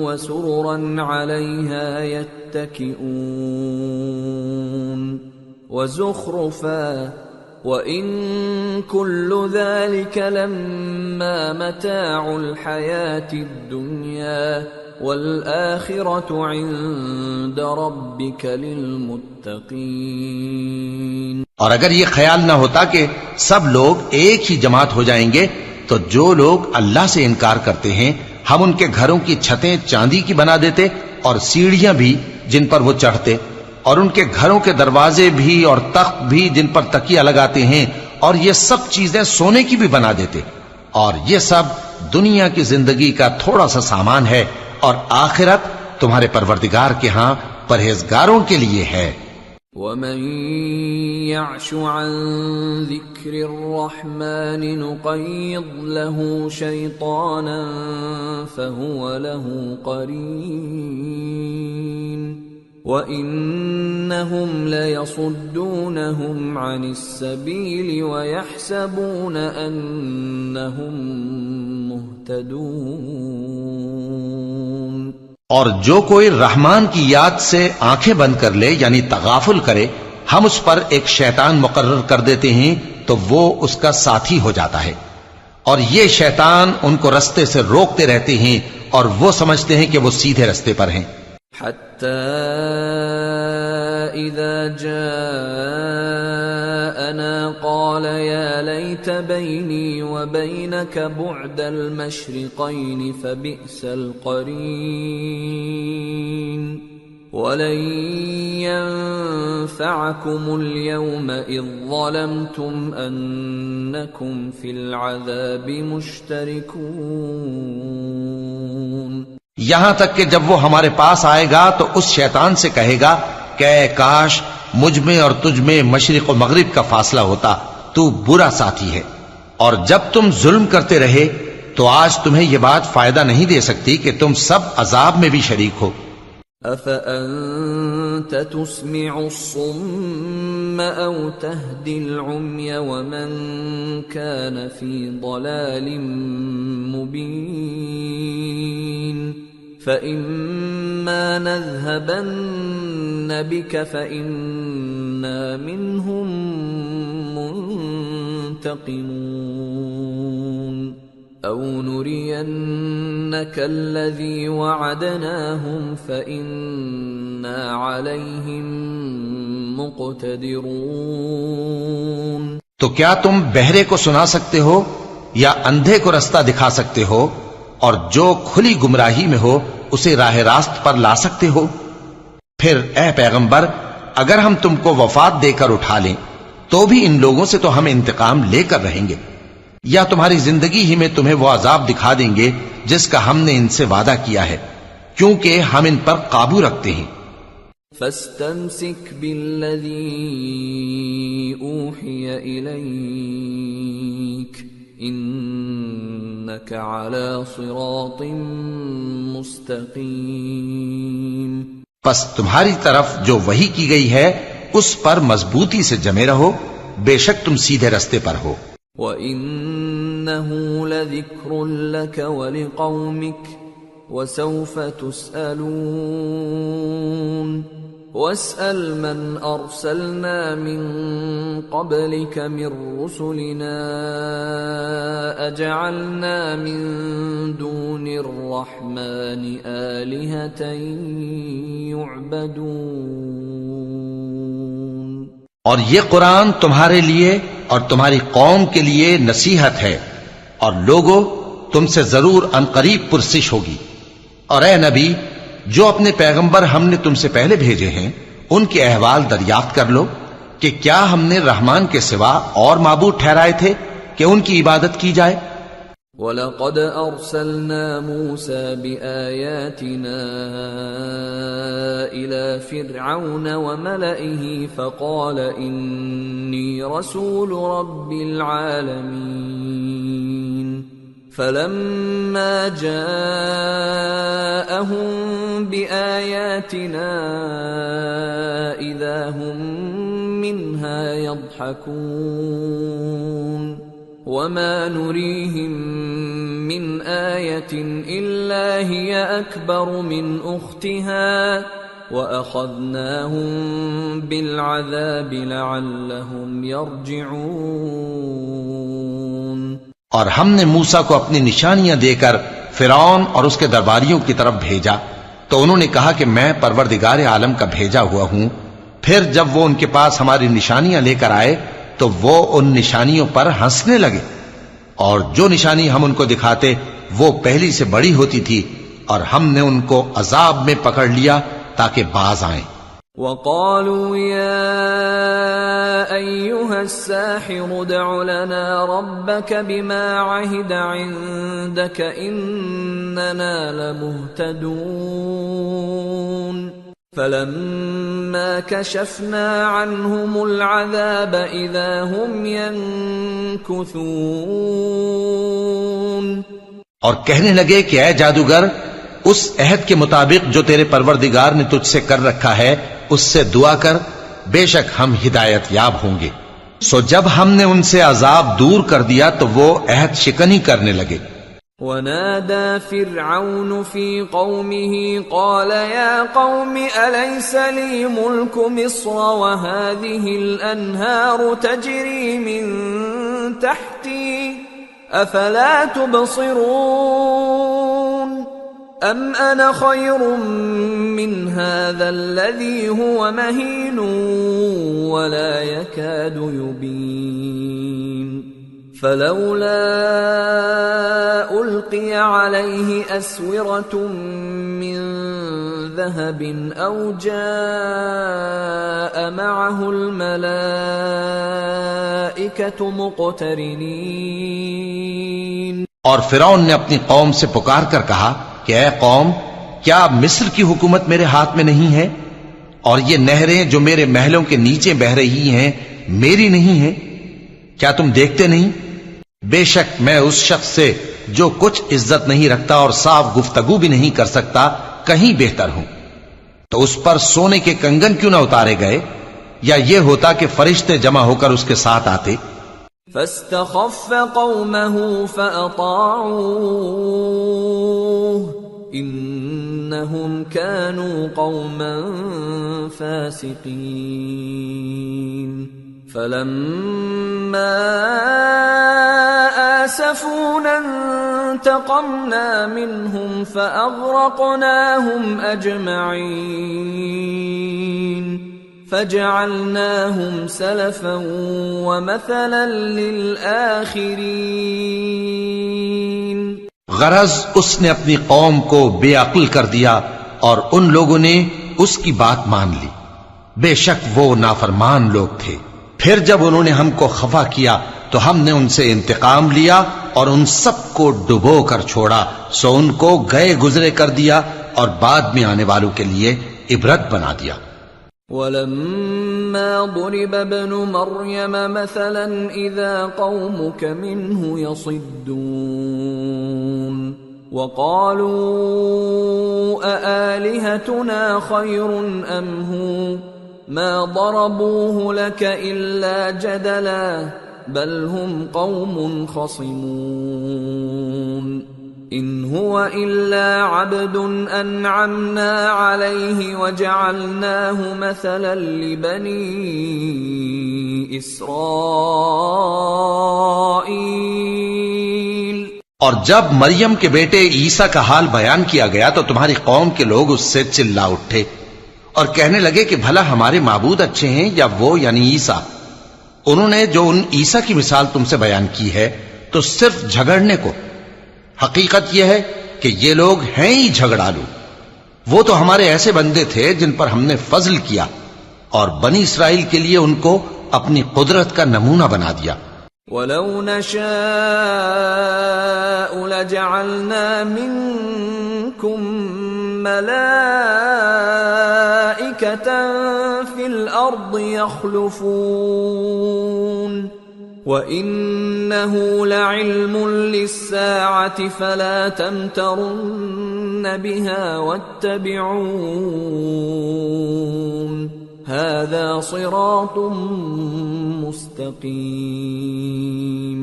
وَسُرُرًا عَلَيْهَا يَتَّكِئُونَ وَزُخْرُفًا وَإِن كُلُّ ذَلِكَ لَمَّا مَتَاعُ الْحَيَاةِ الدُّنْيَا وَالْآخِرَةُ عِندَ رَبِّكَ لِلْمُتَّقِينَ۔ اور اگر یہ خیال نہ ہوتا کہ سب لوگ ایک ہی جماعت ہو جائیں گے تو جو لوگ اللہ سے انکار کرتے ہیں ہم ان کے گھروں کی چھتیں چاندی کی بنا دیتے اور سیڑھیاں بھی جن پر وہ چڑھتے، اور ان کے گھروں کے دروازے بھی اور تخت بھی جن پر تکیہ لگاتے ہیں اور یہ سب چیزیں سونے کی بھی بنا دیتے، اور یہ سب دنیا کی زندگی کا تھوڑا سا سامان ہے، اور آخرت تمہارے پروردگار کے ہاں پرہیزگاروں کے لیے ہے۔ وَمَن يَعْشُ عَن ذِكْرِ الرَّحْمَنِ نُقَيِّضْ لَهُ شَيْطَانًا فَهُوَ لَهُ قَرِينٌ وَإِنَّهُمْ لَيَصُدُّونَهُمْ عَنِ السَّبِيلِ وَيَحْسَبُونَ أَنَّهُمْ مُهْتَدُونَ۔ اور جو کوئی رحمان کی یاد سے آنکھیں بند کر لے یعنی تغافل کرے، ہم اس پر ایک شیطان مقرر کر دیتے ہیں تو وہ اس کا ساتھی ہو جاتا ہے، اور یہ شیطان ان کو رستے سے روکتے رہتے ہیں اور وہ سمجھتے ہیں کہ وہ سیدھے رستے پر ہیں۔ حتى إذا جاءنا قال يا ليت بيني وبينك بعد المشرقين فبئس القرين ولن ينفعكم اليوم إذ ظلمتم أنكم في العذاب مشتركون۔ یہاں تک کہ جب وہ ہمارے پاس آئے گا تو اس شیطان سے کہے گا کہ اے کاش مجھ میں اور تجھ میں مشرق و مغرب کا فاصلہ ہوتا، تو برا ساتھی ہے، اور جب تم ظلم کرتے رہے تو آج تمہیں یہ بات فائدہ نہیں دے سکتی کہ تم سب عذاب میں بھی شریک ہو۔ أَفَأَنْتَ تُسْمِعُ الصُّمَّ أَوْ تَهْدِي الْعُمْيَ وَمَنْ كَانَ فِي ضَلَالٍ مُبِينٍ فَإِمَّا نَذْهَبَنَّ بِكَ فَإِنَّا مِنْهُمْ مُنْتَقِمُونَ أَوْ نُرِيَنَّكَ الَّذِي وَعَدْنَاهُمْ فَإِنَّا عَلَيْهِمْ مُقْتَدِرُونَ۔ تو کیا تم بہرے کو سنا سکتے ہو یا اندھے کو رستہ دکھا سکتے ہو، اور جو کھلی گمراہی میں ہو اسے راہ راست پر لا سکتے ہو؟ پھر اے پیغمبر، اگر ہم تم کو وفات دے کر اٹھا لیں تو بھی ان لوگوں سے تو ہم انتقام لے کر رہیں گے، یا تمہاری زندگی ہی میں تمہیں وہ عذاب دکھا دیں گے جس کا ہم نے ان سے وعدہ کیا ہے، کیونکہ ہم ان پر قابو رکھتے ہیں۔ فَاسْتَمْسِكْ بِالَّذِي أُوحِيَ إِلَيْكَ إِنَّكَ عَلَى صِرَاطٍ مُسْتَقِيمٍ۔ پس تمہاری طرف جو وحی کی گئی ہے اس پر مضبوطی سے جمے رہو، بے شک تم سیدھے رستے پر ہو۔ وَإِنَّهُ لَذِكْرٌ لَكَ وَلِقَوْمِكَ وَسَوْفَ تُسْأَلُونَ وَاسْأَلْ مَنْ أَرْسَلْنَا مِنْ قَبْلِكَ مِنْ رُسُلِنَا أَجَعَلْنَا مِنْ دُونِ الرَّحْمَنِ آلِهَةً يُعْبَدُونَ۔ اور یہ قرآن تمہارے لیے اور تمہاری قوم کے لیے نصیحت ہے، اور لوگوں تم سے ضرور عنقریب پرسش ہوگی۔ اور اے نبی، جو اپنے پیغمبر ہم نے تم سے پہلے بھیجے ہیں ان کے احوال دریافت کر لو کہ کیا ہم نے رحمان کے سوا اور معبود ٹھہرائے تھے کہ ان کی عبادت کی جائے؟ وَلَقَدْ أَرْسَلْنَا مُوسَى بِآيَاتِنَا إِلَى فِرْعَوْنَ وَمَلَئِهِ فَقَالَ إِنِّي رَسُولُ رَبِّ الْعَالَمِينَ فَلَمَّا جَاءَهُم بِآيَاتِنَا إِذَا هُم مِّنْهَا يَضْحَكُونَ وَمَا نُرِيهِم مِّنْ آيَةٍ إِلَّا هِيَ أَكْبَرُ مِنْ أُخْتِهَا وَأَخَذْنَاهُم بِالْعَذَابِ لَعَلَّهُمْ يَرْجِعُونَ۔ اور ہم نے موسیٰ کو اپنی نشانیاں دے کر فرعون اور اس کے درباریوں کی طرف بھیجا تو انہوں نے کہا کہ میں پروردگار عالم کا بھیجا ہوا ہوں۔ پھر جب وہ ان کے پاس ہماری نشانیاں لے کر آئے تو وہ ان نشانیوں پر ہنسنے لگے، اور جو نشانی ہم ان کو دکھاتے وہ پہلی سے بڑی ہوتی تھی، اور ہم نے ان کو عذاب میں پکڑ لیا تاکہ باز آئیں۔ وَقَالُوا يَا أيها الساحر ادع لنا ربك بما عهد عندك إننا لمهتدون فلما كشفنا عنهم العذاب إذا هم ينكثون اور کہنے لگے کہ اے جادوگر اس عہد کے مطابق جو تیرے پروردگار نے تجھ سے کر رکھا ہے اس سے دعا کر، بے شک ہم ہدایت یاب ہوں گے۔ سو جب ہم نے ان سے عذاب دور کر دیا تو وہ عہد شکنی کرنے لگے۔ ونادى فرعون في قومه قال يا قوم أليس لي ملك مصر وهذه الأنهار تجري من تحتي أفلا تبصرون أم أنا خير من هذا الذي هو مهين ولا يكاد يبين فلولا ألقي عليه أسورة من ذهب أو جاء معه الملائكة مقترنين۔ اور فرعون نے اپنی قوم سے پکار کر کہا کہ اے قوم، کیا مصر کی حکومت میرے ہاتھ میں نہیں ہے، اور یہ نہریں جو میرے محلوں کے نیچے بہہ رہی ہیں میری نہیں ہیں؟ کیا تم دیکھتے نہیں؟ بے شک میں اس شخص سے جو کچھ عزت نہیں رکھتا اور صاف گفتگو بھی نہیں کر سکتا کہیں بہتر ہوں۔ تو اس پر سونے کے کنگن کیوں نہ اتارے گئے، یا یہ ہوتا کہ فرشتے جمع ہو کر اس کے ساتھ آتے۔ فاستخف قومه فأطاعوه إنهم كانوا قوما فاسقين فلما آسفونا انتقمنا منهم فأغرقناهم أجمعين فجعلناهم سلفا ومثلا للآخرين۔ غرض اس نے اپنی قوم کو بے عقل کر دیا اور ان لوگوں نے اس کی بات مان لی، بے شک وہ نافرمان لوگ تھے۔ پھر جب انہوں نے ہم کو خفا کیا تو ہم نے ان سے انتقام لیا اور ان سب کو ڈبو کر چھوڑا، سو ان کو گئے گزرے کر دیا اور بعد میں آنے والوں کے لیے عبرت بنا دیا۔ وَلَمَّا ضُرِبَ ابْنُ مَرْيَمَ مَثَلًا إِذَا قَوْمُكَ مِنْهُ يَصِدُّونَ وَقَالُوا أَآلِهَتُنَا خَيْرٌ أَمْ هُوَ مَا ضَرَبُوهُ لَكَ إِلَّا جَدَلًا بَلْ هُمْ قَوْمٌ خَصِمُونَ إِنْ هُوَ إِلَّا عَبْدٌ أَنْعَمْنَا عَلَيْهِ وَجَعَلْنَاهُ مَثَلًا لِبَنِي إِسْرَائِيلَ۔ اور جب مریم کے بیٹے عیسیٰ کا حال بیان کیا گیا تو تمہاری قوم کے لوگ اس سے چلا اٹھے اور کہنے لگے کہ بھلا ہمارے معبود اچھے ہیں یا وہ یعنی عیسیٰ؟ انہوں نے جو ان عیسیٰ کی مثال تم سے بیان کی ہے تو صرف جھگڑنے کو۔ حقیقت یہ ہے کہ یہ لوگ ہیں ہی جھگڑالو۔ وہ تو ہمارے ایسے بندے تھے جن پر ہم نے فضل کیا اور بنی اسرائیل کے لیے ان کو اپنی قدرت کا نمونہ بنا دیا۔ وَلَوْ نَشَاءُ لَجَعَلْنَا مِنْكُمْ مَلَائِكَةً فِي الْأَرْضِ يَخْلُفُونَ وَإِنَّهُ لَعِلْمٌ لِلسَّاعَةِ فَلَا تَمْتَرُنَّ بِهَا وَاتَّبِعُونِ هَذَا صِرَاطٌ مُسْتَقِيمٌ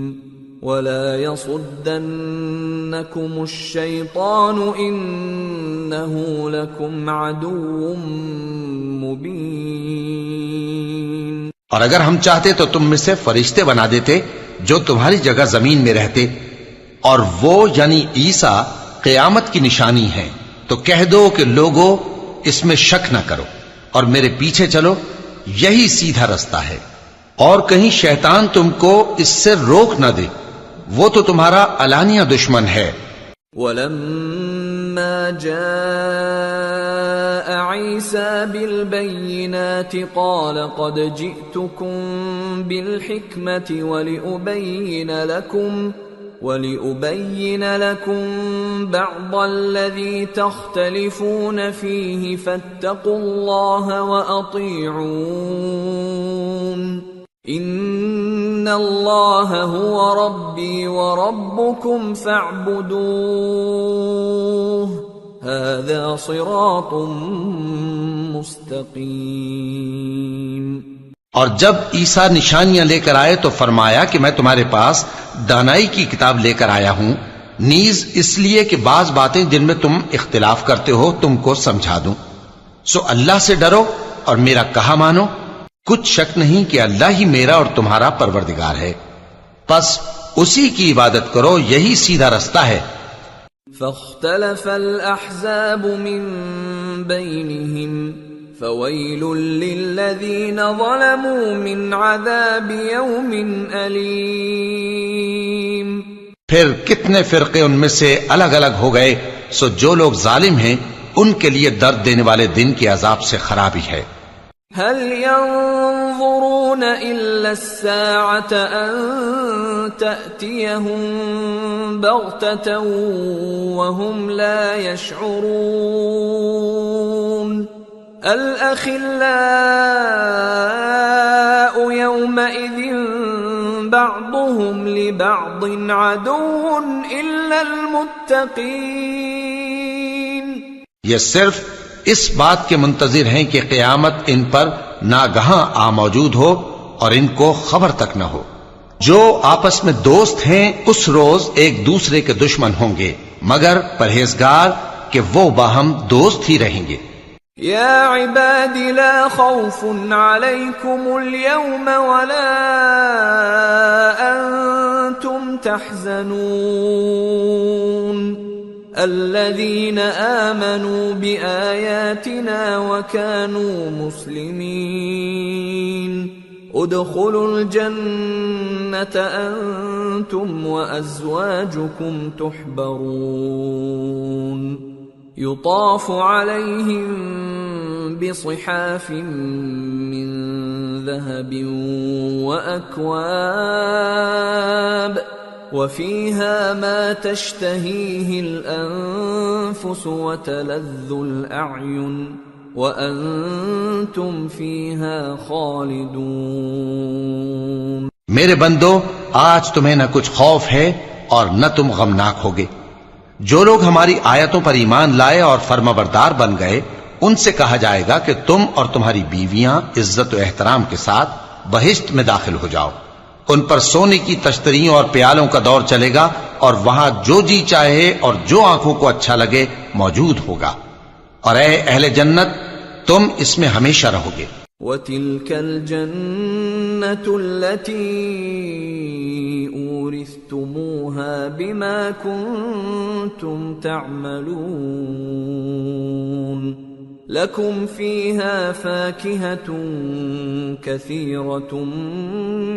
وَلَا يَصُدَّنَّكُمُ الشَّيْطَانُ إِنَّهُ لَكُمْ عَدُوٌّ مُبِينٌ۔ اور اگر ہم چاہتے تو تم میں سے فرشتے بنا دیتے جو تمہاری جگہ زمین میں رہتے، اور وہ یعنی عیسیٰ قیامت کی نشانی ہے، تو کہہ دو کہ لوگوں اس میں شک نہ کرو اور میرے پیچھے چلو، یہی سیدھا رستہ ہے، اور کہیں شیطان تم کو اس سے روک نہ دے، وہ تو تمہارا علانیہ دشمن ہے۔ وَلَمَّا جَاءَ عيسى بالبينات قال قد جئتكم بالحكمة ولأبين لكم بعض الذي تختلفون فيه فاتقوا الله وأطيعون إن الله هو ربي وربكم فاعبدوه هذا صراط مستقيم۔ اور جب عیسیٰ نشانیاں لے کر آئے تو فرمایا کہ میں تمہارے پاس دانائی کی کتاب لے کر آیا ہوں، نیز اس لیے کہ بعض باتیں جن میں تم اختلاف کرتے ہو تم کو سمجھا دوں۔ سو اللہ سے ڈرو اور میرا کہا مانو، کچھ شک نہیں کہ اللہ ہی میرا اور تمہارا پروردگار ہے، پس اسی کی عبادت کرو، یہی سیدھا رستہ ہے۔ فاختلف الأحزاب من بينهم فويل للذين ظلموا من عذاب يوم أليم۔ پھر کتنے فرقے ان میں سے الگ الگ ہو گئے، سو جو لوگ ظالم ہیں ان کے لیے درد دینے والے دن کے عذاب سے خرابی ہے۔ هل ينظرون إلا الساعة أن تأتيهم بغتة وهم لا يشعرون الأخلاء يومئذ بعضهم لبعض عدو إلا المتقين۔ یہ صرف اس بات کے منتظر ہیں کہ قیامت ان پر ناگہاں آ موجود ہو اور ان کو خبر تک نہ ہو۔ جو آپس میں دوست ہیں اس روز ایک دوسرے کے دشمن ہوں گے، مگر پرہیزگار کہ وہ باہم دوست ہی رہیں گے۔ یا عباد لا خوف علیکم اليوم ولا انتم تحزنون الذين آمنوا بآياتنا وكانوا مسلمين ادخلوا الجنة أنتم وأزواجكم تحبرون يطاف عليهم بصحاف من ذهب وأكواب وفيها ما تشتهيه الأنفس وتلذ الأعين وأنتم فيها خالدون۔ میرے بندو، آج تمہیں نہ کچھ خوف ہے اور نہ تم غمناک ہوگے۔ جو لوگ ہماری آیتوں پر ایمان لائے اور فرمانبردار بن گئے ان سے کہا جائے گا کہ تم اور تمہاری بیویاں عزت و احترام کے ساتھ بہشت میں داخل ہو جاؤ۔ ان پر سونے کی تشتریوں اور پیالوں کا دور چلے گا اور وہاں جو جی چاہے اور جو آنکھوں کو اچھا لگے موجود ہوگا، اور اے اہل جنت تم اس میں ہمیشہ رہو گے۔ وَتِلْكَ الْجَنَّةُ الَّتِي أُورِثْتُمُوهَا بِمَا كُنْتُمْ تَعْمَلُونَ لَكُمْ فِيهَا فَاكِهَةٌ كَثِيرَةٌ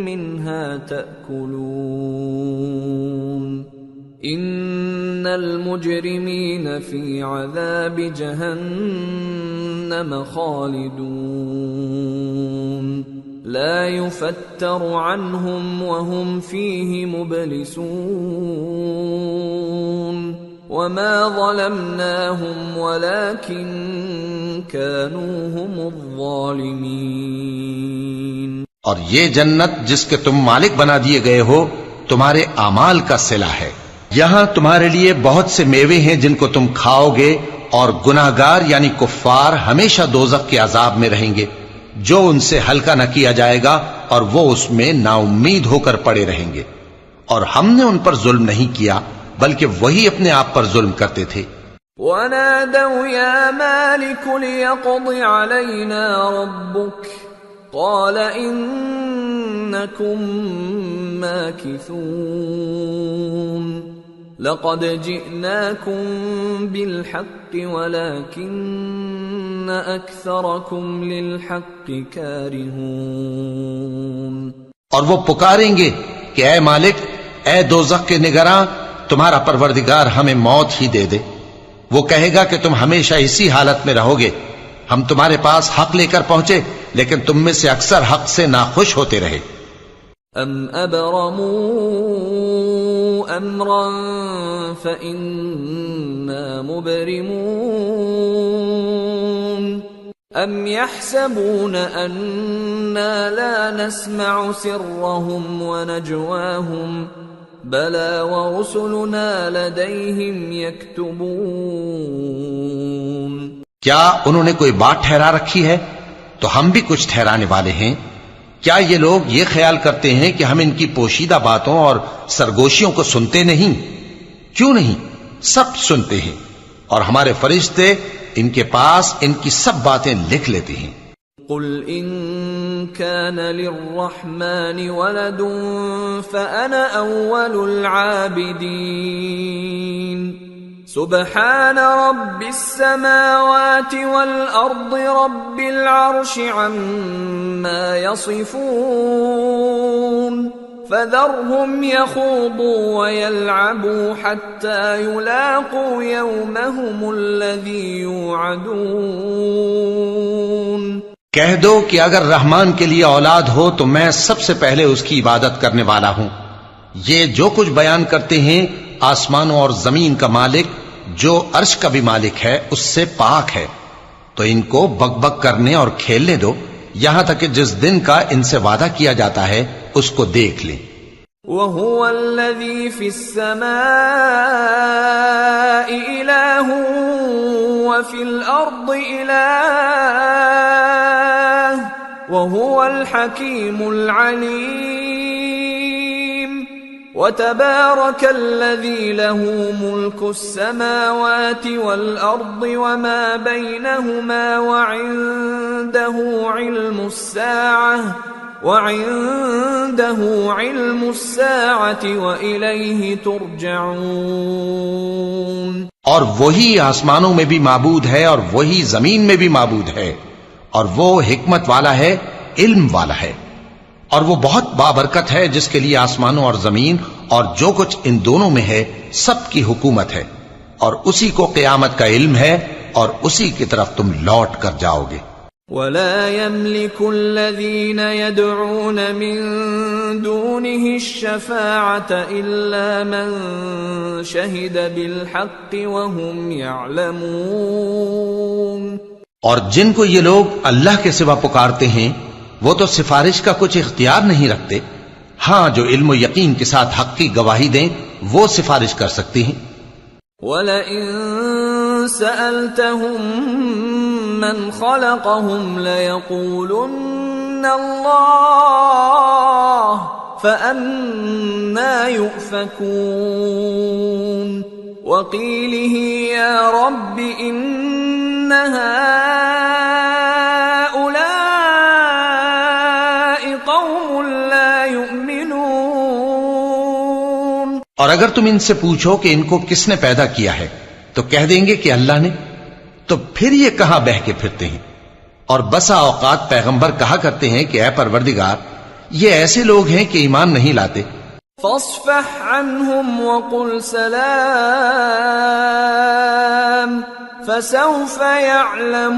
مِّنْهَا تَأْكُلُونَ إِنَّ الْمُجْرِمِينَ فِي عَذَابِ جَهَنَّمَ خَالِدُونَ لَا يُفَتَّرُ عَنْهُمْ وَهُمْ فِيهِ مُبْلِسُونَ وَمَا ظَلَمْنَاهُمْ وَلَكِنْ كَانُوا هُمُ الظَّالِمِينَ۔ اور یہ جنت جس کے تم مالک بنا دیے گئے ہو تمہارے اعمال کا صلہ ہے۔ یہاں تمہارے لیے بہت سے میوے ہیں جن کو تم کھاؤ گے، اور گناہگار یعنی کفار ہمیشہ دوزخ کے عذاب میں رہیں گے جو ان سے ہلکا نہ کیا جائے گا، اور وہ اس میں نا امید ہو کر پڑے رہیں گے۔ اور ہم نے ان پر ظلم نہیں کیا بلکہ وہی اپنے آپ پر ظلم کرتے تھے۔ وَنَادَوْا يَا مَالِكُ لِيَقْضِ عَلَيْنَا رَبُّكَ قَالَ إِنَّكُمْ مَاكِثُونَ لَقَدْ جِئْنَاكُمْ بِالْحَقِّ وَلَكِنَّ أَكْثَرَكُمْ لِلْحَقِّ كَارِهُونَ۔ اور وہ پکاریں گے کہ اے مالک، اے دوزخ کے نگراں، تمہارا پروردگار ہمیں موت ہی دے دے۔ وہ کہے گا کہ تم ہمیشہ اسی حالت میں رہو گے، ہم تمہارے پاس حق لے کر پہنچے لیکن تم میں سے اکثر حق سے ناخوش ہوتے رہے. ام ابرموا امرا فإنا مبرمون ام يحسبون أنا لا نسمع سرهم ونجواهم بلى ورسلنا لديهم يكتبون. کیا انہوں نے کوئی بات ٹھہرا رکھی ہے تو ہم بھی کچھ ٹھہرانے والے ہیں. کیا یہ لوگ یہ خیال کرتے ہیں کہ ہم ان کی پوشیدہ باتوں اور سرگوشیوں کو سنتے نہیں؟ کیوں نہیں، سب سنتے ہیں، اور ہمارے فرشتے ان کے پاس ان کی سب باتیں لکھ لیتے ہیں. قل ان كان للرحمن ولد فأنا أول العابدين سبحان رب السماوات والأرض رب العرش عما يصفون فذرهم يخوضوا ويلعبوا حتى يلاقوا يومهم الذي يوعدون. کہہ دو کہ اگر رحمان کے لیے اولاد ہو تو میں سب سے پہلے اس کی عبادت کرنے والا ہوں. یہ جو کچھ بیان کرتے ہیں آسمانوں اور زمین کا مالک جو عرش کا بھی مالک ہے اس سے پاک ہے، تو ان کو بک بک کرنے اور کھیلنے دو یہاں تک کہ جس دن کا ان سے وعدہ کیا جاتا ہے اس کو دیکھ لیں. وَهُوَ الَّذِي فِي السَّمَاءِ إِلَٰهٌ وَفِي الْأَرْضِ إِلَٰهٌ وَهُوَ الْحَكِيمُ الْعَلِيمُ. وَتَبَارَكَ الَّذِي لَهُ مُلْكُ السَّمَاوَاتِ وَالْأَرْضِ وَمَا بَيْنَهُمَا وَعِندَهُ عِلْمُ السَّاعَةِ وَإِلَيْهِ تُرْجَعُونَ. اور وہی آسمانوں میں بھی معبود ہے اور وہی زمین میں بھی معبود ہے، اور وہ حکمت والا ہے، علم والا ہے، اور وہ بہت بابرکت ہے جس کے لیے آسمانوں اور زمین اور جو کچھ ان دونوں میں ہے سب کی حکومت ہے، اور اسی کو قیامت کا علم ہے اور اسی کی طرف تم لوٹ کر جاؤ گے. وَلَا يَمْلِكُ الَّذِينَ يَدْعُونَ مِن دُونِهِ الشَّفَاعَةَ إِلَّا مَن شَهِدَ بِالْحَقِّ وَهُمْ يَعْلَمُونَ. اور جن کو یہ لوگ اللہ کے سوا پکارتے ہیں وہ تو سفارش کا کچھ اختیار نہیں رکھتے، ہاں جو علم و یقین کے ساتھ حق کی گواہی دیں وہ سفارش کر سکتے ہیں. وَلَئِن سَأَلْتَهُم مَّنْ خَلَقَهُمْ لَيَقُولُنَّ اللَّهُ فَأَنَّىٰ يُؤْفَكُونَ. وَقِيلِهِ يَا رَبِّ إِنَّ هَٰؤُلَاءِ قَوْمٌ لَّا يُؤْمِنُونَ. اور اگر تم ان سے پوچھو کہ ان کو کس نے پیدا کیا ہے تو کہہ دیں گے کہ اللہ نے، تو پھر یہ کہاں بہہ کے پھرتے ہیں. اور بسا اوقات پیغمبر کہا کرتے ہیں کہ اے پروردگار یہ ایسے لوگ ہیں کہ ایمان نہیں لاتے. فاصفح عنهم وقل سلام فسوف يعلمون.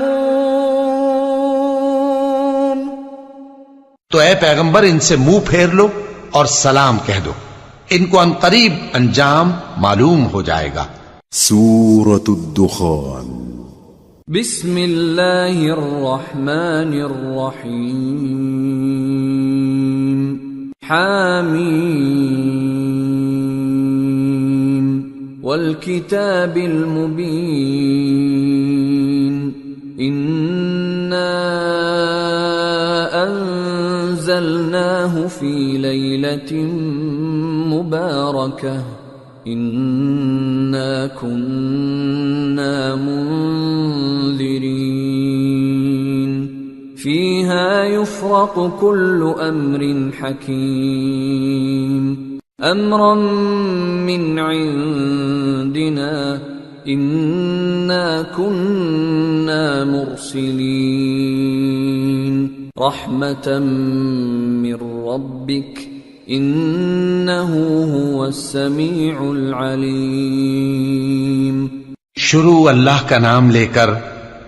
تو اے پیغمبر ان سے منہ پھیر لو اور سلام کہہ دو، ان کو عنقریب انجام معلوم ہو جائے گا. سورة الدخان. بسم اللہ الرحمن الرحیم. حامیم والکتاب المبین. انا انزلناه فی لیلۃ مبارکہ انا كنا منذرين فيها يفرق كل امر حكيم امرا من عندنا انا كنا مرسلين رحمة من ربك انه هو السميع العليم. شروع اللہ کا نام لے کر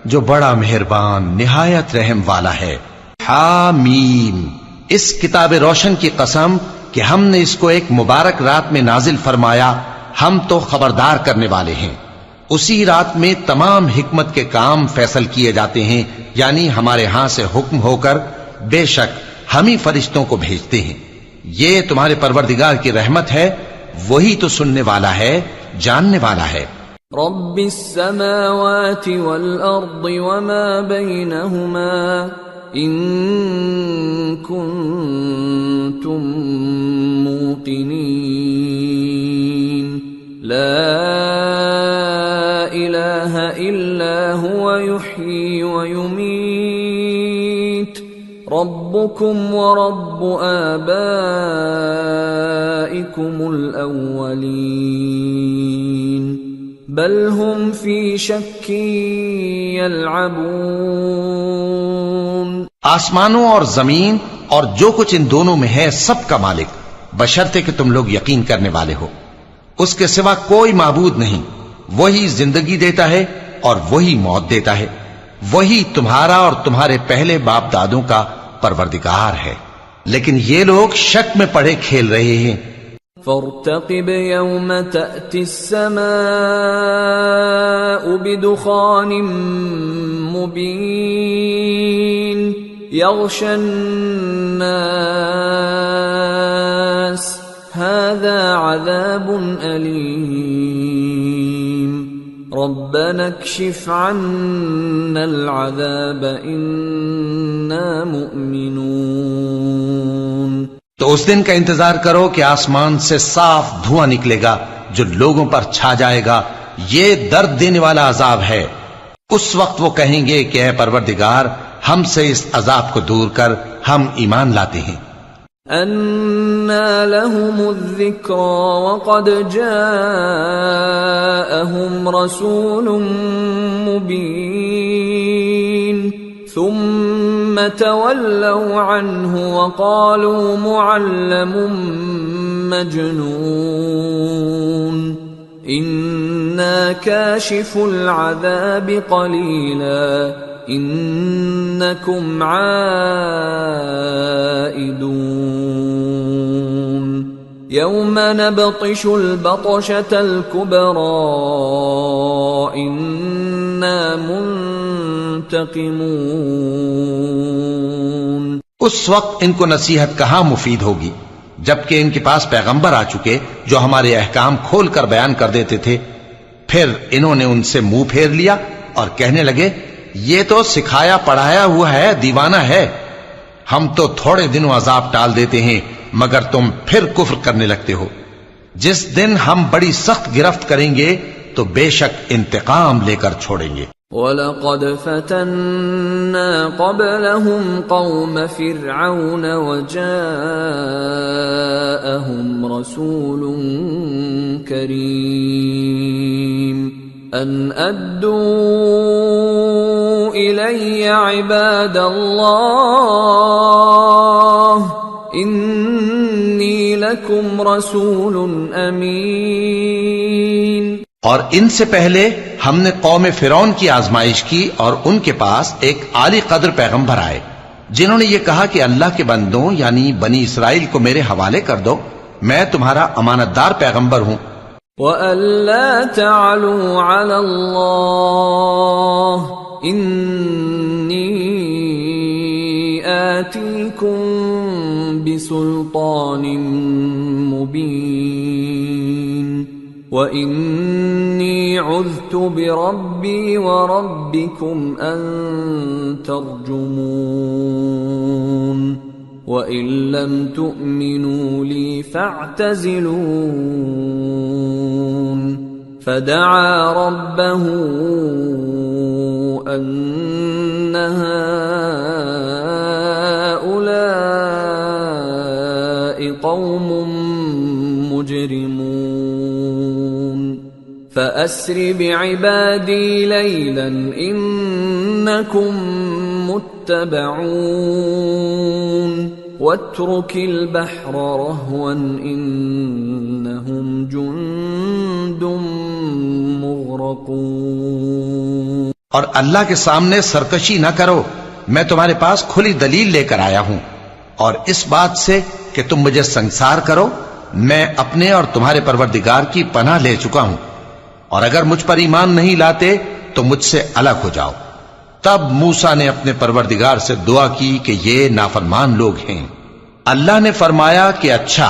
جو بڑا مہربان نہایت رحم والا ہے۔ حامیم، اس کتاب روشن کی قسم کہ ہم نے اس کو ایک مبارک رات میں نازل فرمایا، ہم تو خبردار کرنے والے ہیں۔ اسی رات میں تمام حکمت کے کام فیصل کیے جاتے ہیں، یعنی ہمارے ہاں سے حکم ہو کر بے شک ہم ہی فرشتوں کو بھیجتے ہیں۔ یہ تمہارے پروردگار کی رحمت ہے، وہی تو سننے والا ہے، جاننے والا ہے۔ رب السماوات والأرض وما بينهما إن كنتم موقنين لا إله إلا هو يحيي ويميت ربكم ورب آبائكم الأولين بل هم في شك يلعبون۔ آسمانوں اور زمین اور جو کچھ ان دونوں میں ہے سب کا مالک، بشرطے کہ تم لوگ یقین کرنے والے ہو۔ اس کے سوا کوئی معبود نہیں، وہی زندگی دیتا ہے اور وہی موت دیتا ہے، وہی تمہارا اور تمہارے پہلے باپ دادوں کا پروردگار ہے، لیکن یہ لوگ شک میں پڑے کھیل رہے ہیں۔ فارتقب يوم تأتي السماء بدخان مبين يغشى الناس هذا عذاب أليم ربنا اكشف عنا العذاب إنا مؤمنون۔ تو اس دن کا انتظار کرو کہ آسمان سے صاف دھواں نکلے گا جو لوگوں پر چھا جائے گا، یہ درد دینے والا عذاب ہے۔ اس وقت وہ کہیں گے کہ اے پروردگار ہم سے اس عذاب کو دور کر، ہم ایمان لاتے ہیں۔ أَنَّى لَهُمُ الذِّكْرَى وَقَدْ جَاءَهُمْ رَسُولٌ مُبِينٌ ثُمَّ تَوَلَّوْا عَنْهُ وَقَالُوا مُعَلَّمٌ مَجْنُونٌ إِنَّا كَاشِفُو الْعَذَابِ قَلِيلًا إِنَّكُمْ عَائِدُونَ يَوْمَ نَبْطِشُ الْبَطْشَةَ الْكُبْرَى إِنَّا منتقمون۔ اس وقت ان کو نصیحت کہاں مفید ہوگی، جبکہ ان کے پاس پیغمبر آ چکے جو ہمارے احکام کھول کر بیان کر دیتے تھے۔ پھر انہوں نے ان سے منہ پھیر لیا اور کہنے لگے یہ تو سکھایا پڑھایا ہوا ہے، دیوانہ ہے، ہم تو تھوڑے دنوں عذاب ٹال دیتے ہیں مگر تم پھر کفر کرنے لگتے ہو۔ جس دن ہم بڑی سخت گرفت کریں گے تو بے شک انتقام لے کر چھوڑیں گے۔ وَلَقَدْ فَتَنَّا قَبْلَهُمْ قَوْمَ فِرْعَوْنَ وَجَاءَهُمْ رَسُولٌ كَرِيمٌ أَنْ أَدُّوا إِلَيَّ عِبَادَ اللَّهِ إِنِّي لَكُمْ رَسُولٌ أَمِينٌ۔ اور ان سے پہلے ہم نے قوم فرعون کی آزمائش کی اور ان کے پاس ایک عالی قدر پیغمبر آئے جنہوں نے یہ کہا کہ اللہ کے بندوں یعنی بنی اسرائیل کو میرے حوالے کر دو، میں تمہارا امانت دار پیغمبر ہوں۔ وَأَلَّا تَعْلُوا عَلَى اللَّهِ إِنِّي آتِيكُمْ بِسُلْطَانٍ مُبِينٍ وَإِنِّي عُذْتُ بِرَبِّي وَرَبِّكُمْ أَن تَرْجُمُونِ وَإِن لَّمْ تُؤْمِنُوا لِي فَاعْتَزِلُونِ فَدَعَا رَبَّهُ أَنَّ هَٰؤُلَاءِ قَوْمٌ مُجْرِمُونَ فَأَسْرِ بِعِبَادِي لَيْلًا إِنَّكُمْ مُتَّبَعُونَ وَاتْرُكِ الْبَحْرَ رَهْوًا إِنَّهُمْ جُندٌ مُغْرَقُونَ۔ اور اللہ کے سامنے سرکشی نہ کرو، میں تمہارے پاس کھلی دلیل لے کر آیا ہوں، اور اس بات سے کہ تم مجھے سنسار کرو میں اپنے اور تمہارے پروردگار کی پناہ لے چکا ہوں، اور اگر مجھ پر ایمان نہیں لاتے تو مجھ سے الگ ہو جاؤ۔ تب موسیٰ نے اپنے پروردگار سے دعا کی کہ یہ نافرمان لوگ ہیں۔ اللہ نے فرمایا کہ اچھا،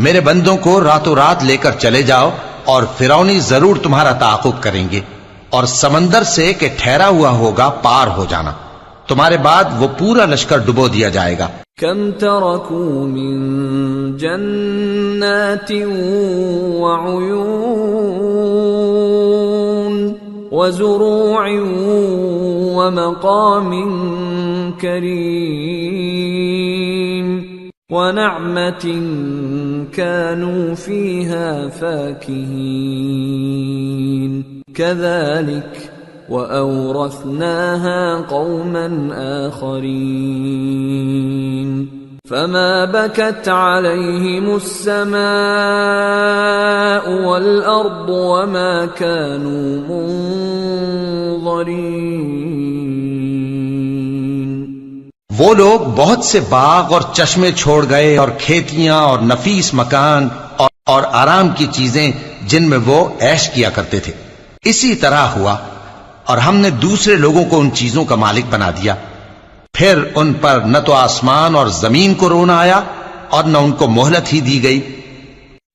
میرے بندوں کو راتوں رات لے کر چلے جاؤ، اور فرعونی ضرور تمہارا تعاقب کریں گے، اور سمندر سے کہ ٹھہرا ہوا ہوگا پار ہو جانا، تمہارے بعد وہ پورا لشکر ڈبو دیا جائے گا۔ كم تركوا من جنات وعيون وزروع ومقام كريم ونعمة كانوا فيها فاكهين كذلك وأورثناها قوما آخرين فما بكت عليهم السماء والأرض وما كانوا منظرين۔ وہ لوگ بہت سے باغ اور چشمے چھوڑ گئے، اور کھیتیاں اور نفیس مکان اور آرام کی چیزیں جن میں وہ عیش کیا کرتے تھے۔ اسی طرح ہوا، اور ہم نے دوسرے لوگوں کو ان چیزوں کا مالک بنا دیا، پھر ان پر نہ تو آسمان اور زمین کو رونا آیا اور نہ ان کو مہلت ہی دی گئی۔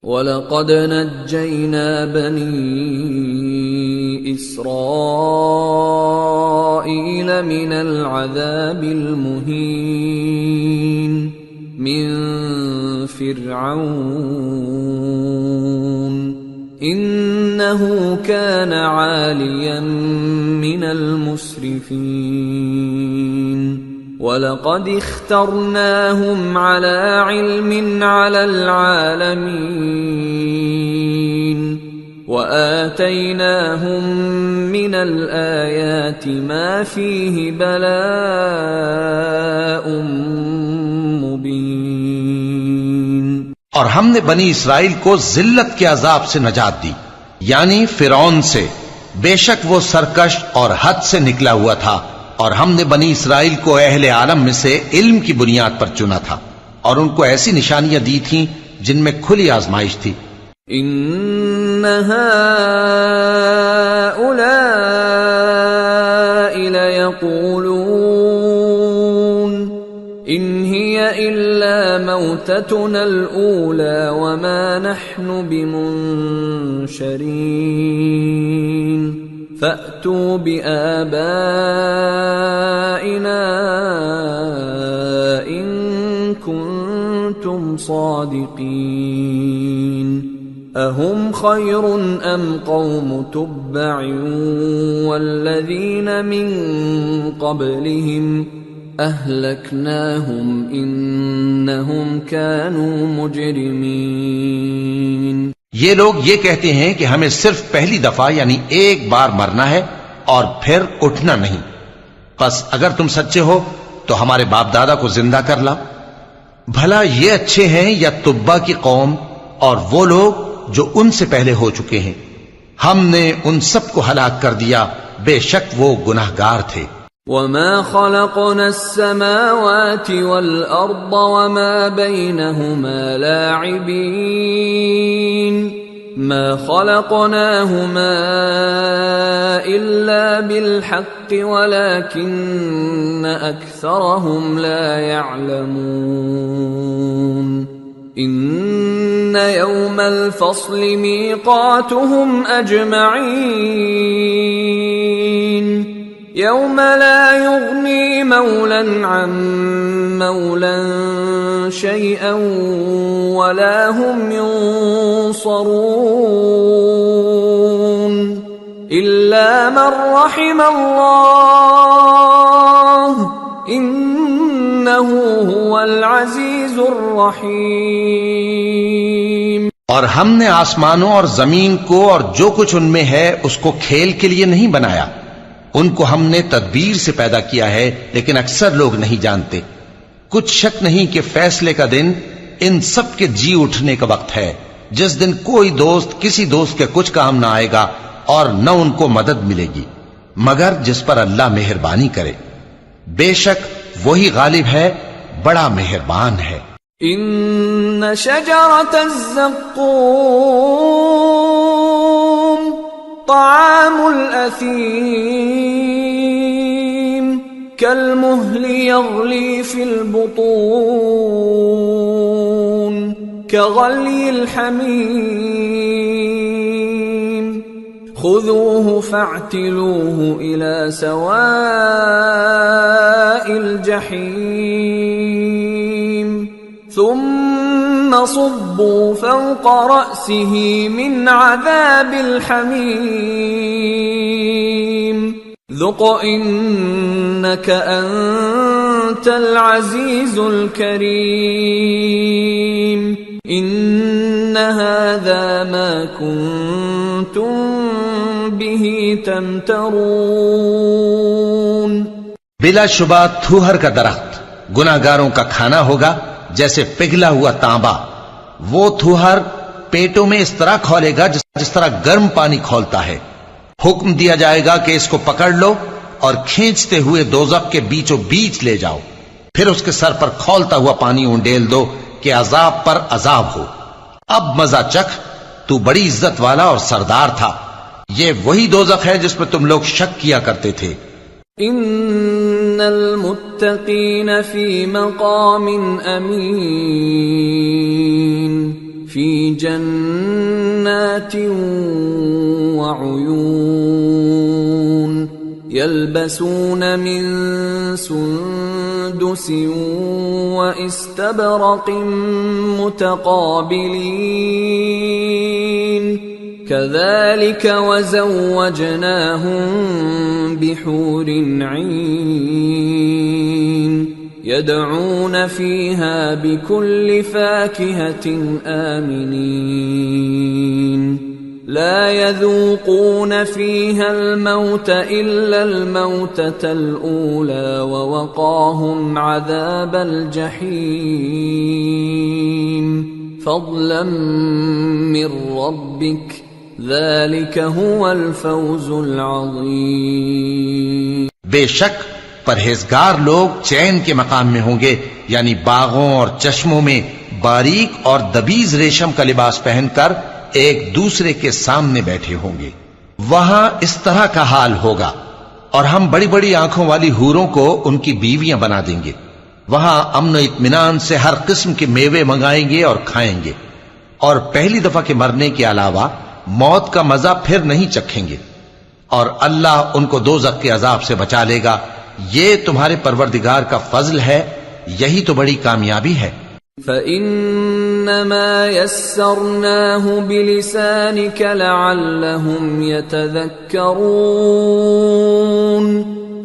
وَلَقَدْ نَجَّيْنَا بَنِي إِسْرَائِيلَ مِنَ الْعَذَابِ الْمُهِينِ مِنْ فِرْعَوْنَ إِنَّهُ كَانَ عَالِيًا مِنَ الْمُسْرِفِينَ وَلَقَدِ اخْتَرْنَاهُمْ عَلَى عِلْمٍ عَلَى الْعَالَمِينَ وَآتَيْنَاهُمْ مِنَ الْآيَاتِ مَا فِيهِ بَلَاءٌ مُبِينٌ۔ اور ہم نے بنی اسرائیل کو ذلت کے عذاب سے نجات دی، یعنی فرعون سے، بے شک وہ سرکش اور حد سے نکلا ہوا تھا، اور ہم نے بنی اسرائیل کو اہل عالم میں سے علم کی بنیاد پر چنا تھا، اور ان کو ایسی نشانیاں دی تھیں جن میں کھلی آزمائش تھی۔ ان هؤلاء ليقولون ان هي الا موتتنا الاولى وما نحن بمنشرين فأتوا بآبائنا إن كنتم صادقين أهم خير أم قوم تبع والذين من قبلهم أهلكناهم إنهم كانوا مجرمين۔ یہ لوگ یہ کہتے ہیں کہ ہمیں صرف پہلی دفعہ یعنی ایک بار مرنا ہے اور پھر اٹھنا نہیں، پس اگر تم سچے ہو تو ہمارے باپ دادا کو زندہ کر لاؤ۔ بھلا یہ اچھے ہیں یا تبا کی قوم اور وہ لوگ جو ان سے پہلے ہو چکے ہیں؟ ہم نے ان سب کو ہلاک کر دیا، بے شک وہ گناہگار تھے۔ وَمَا خَلَقْنَا السَّمَاوَاتِ وَالْأَرْضَ وَمَا بَيْنَهُمَا لَاعِبِينَ مَا خَلَقْنَاهُمَا إِلَّا بِالْحَقِّ وَلَكِنَّ أَكْثَرَهُمْ لَا يَعْلَمُونَ إِنَّ يَوْمَ الْفَصْلِ مِيقَاتُهُمْ أَجْمَعِينَ يوم لا يغني مولا عن مولا شيئا ولا هم ينصرون إلا من رحم الله إنه هو العزيز الرحيم۔ اور ہم نے آسمانوں اور زمین کو اور جو کچھ ان میں ہے اس کو کھیل کے لیے نہیں بنایا، ان کو ہم نے تدبیر سے پیدا کیا ہے، لیکن اکثر لوگ نہیں جانتے۔ کچھ شک نہیں کہ فیصلے کا دن ان سب کے جی اٹھنے کا وقت ہے، جس دن کوئی دوست کسی دوست کے کچھ کام نہ آئے گا اور نہ ان کو مدد ملے گی۔ مگر جس پر اللہ مہربانی کرے، بے شک وہی غالب ہے، بڑا مہربان ہے۔ ان شجرۃ الزقوم طعام الاثیم كالمهل يغلي في البطون كغلي الحميم خذوه فاعتلوه إلى سواء الجحيم ثم صبوا فوق رأسه من عذاب الحميم ذق إنك أنت العزيز الكريم إن هذا ما كنتم به تمترون۔ بلا شبہ تھوہر کا درخت گناہگاروں کا کھانا ہوگا جیسے پگھلا ہوا تانبا۔ وہ تھوہر پیٹوں میں اس طرح کھولے گا جس طرح گرم پانی کھولتا ہے۔ حکم دیا جائے گا کہ اس کو پکڑ لو اور کھینچتے ہوئے دوزخ کے بیچوں بیچ لے جاؤ، پھر اس کے سر پر کھولتا ہوا پانی اونڈیل دو کہ عذاب پر عذاب ہو۔ اب مزہ چکھ، تو بڑی عزت والا اور سردار تھا۔ یہ وہی دوزخ ہے جس میں تم لوگ شک کیا کرتے تھے۔ ان المتقین فی مقام امین فی جنات وعیون یلبسون من سندس واستبرق متقابلین كذلك وزوجناهم بحور عين يدعون فيها بكل فاكهة آمنين لا يذوقون فيها الموت إلا الموتة الأولى ووقاهم عذاب الجحيم فضلا من ربك ذلك هو الفوز العظیم۔ بے شک پرہیزگار لوگ چین کے مقام میں ہوں گے، یعنی باغوں اور چشموں میں باریک اور دبیز ریشم کا لباس پہن کر ایک دوسرے کے سامنے بیٹھے ہوں گے۔ وہاں اس طرح کا حال ہوگا، اور ہم بڑی بڑی آنکھوں والی حوروں کو ان کی بیویاں بنا دیں گے۔ وہاں امن و اطمینان سے ہر قسم کے میوے منگائیں گے اور کھائیں گے، اور پہلی دفعہ کے مرنے کے علاوہ موت کا مزہ پھر نہیں چکھیں گے، اور اللہ ان کو دوزخ کے عذاب سے بچا لے گا۔ یہ تمہارے پروردگار کا فضل ہے، یہی تو بڑی کامیابی ہے۔ فَإِنَّمَا يَسَّرْنَاهُ بِلِسَانِكَ لَعَلَّهُمْ يَتَذَكَّرُونَ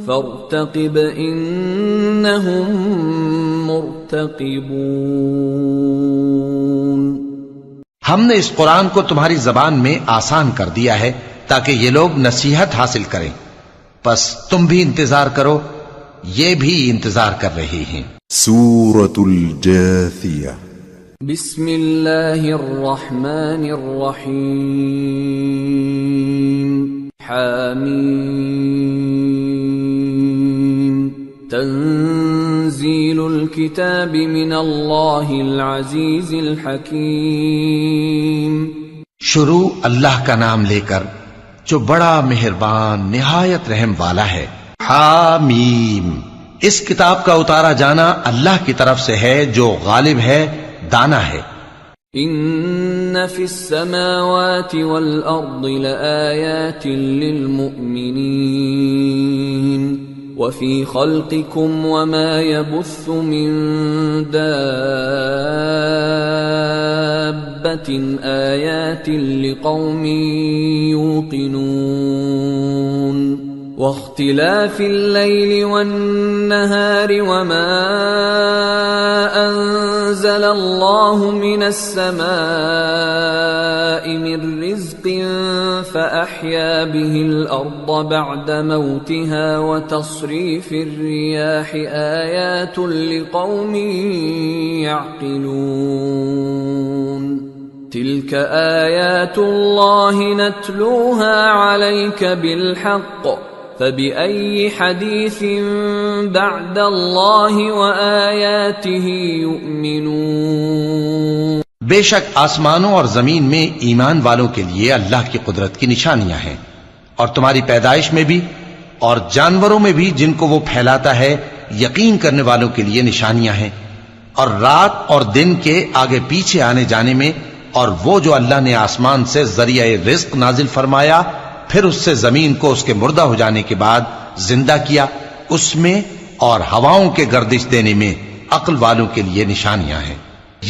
فَارْتَقِبْ إِنَّهُمْ مُرْتَقِبُونَ۔ ہم نے اس قرآن کو تمہاری زبان میں آسان کر دیا ہے تاکہ یہ لوگ نصیحت حاصل کریں، پس تم بھی انتظار کرو، یہ بھی انتظار کر رہے ہیں۔ سورة الجاثیہ۔ بسم اللہ الرحمن الرحیم۔ حامیم تنزیل الکتاب من اللہ العزیز الحکیم۔ شروع اللہ کا نام لے کر جو بڑا مہربان نہایت رحم والا ہے۔ حامیم، اس کتاب کا اتارا جانا اللہ کی طرف سے ہے جو غالب ہے، دانا ہے۔ ان فی السماوات والارض لآیات للمؤمنین وفی خلقکم وما يبث من دابة آیات لقوم یوقنون واختلاف الليل والنهار وما أنزل الله من السماء من رزق فأحيا به الأرض بعد موتها وتصريف الرياح آيات لقوم يعقلون تلك آيات الله نتلوها عليك بالحق فبأي حديث بعد الله وآياته يؤمنون؟ بے شک آسمانوں اور زمین میں ایمان والوں کے لیے اللہ کی قدرت کی نشانیاں ہیں، اور تمہاری پیدائش میں بھی اور جانوروں میں بھی جن کو وہ پھیلاتا ہے یقین کرنے والوں کے لیے نشانیاں ہیں، اور رات اور دن کے آگے پیچھے آنے جانے میں، اور وہ جو اللہ نے آسمان سے ذریعہ رزق نازل فرمایا پھر اس سے زمین کو اس کے مردہ ہو جانے کے بعد زندہ کیا، اس میں اور ہواؤں کے گردش دینے میں عقل والوں کے لیے نشانیاں ہیں۔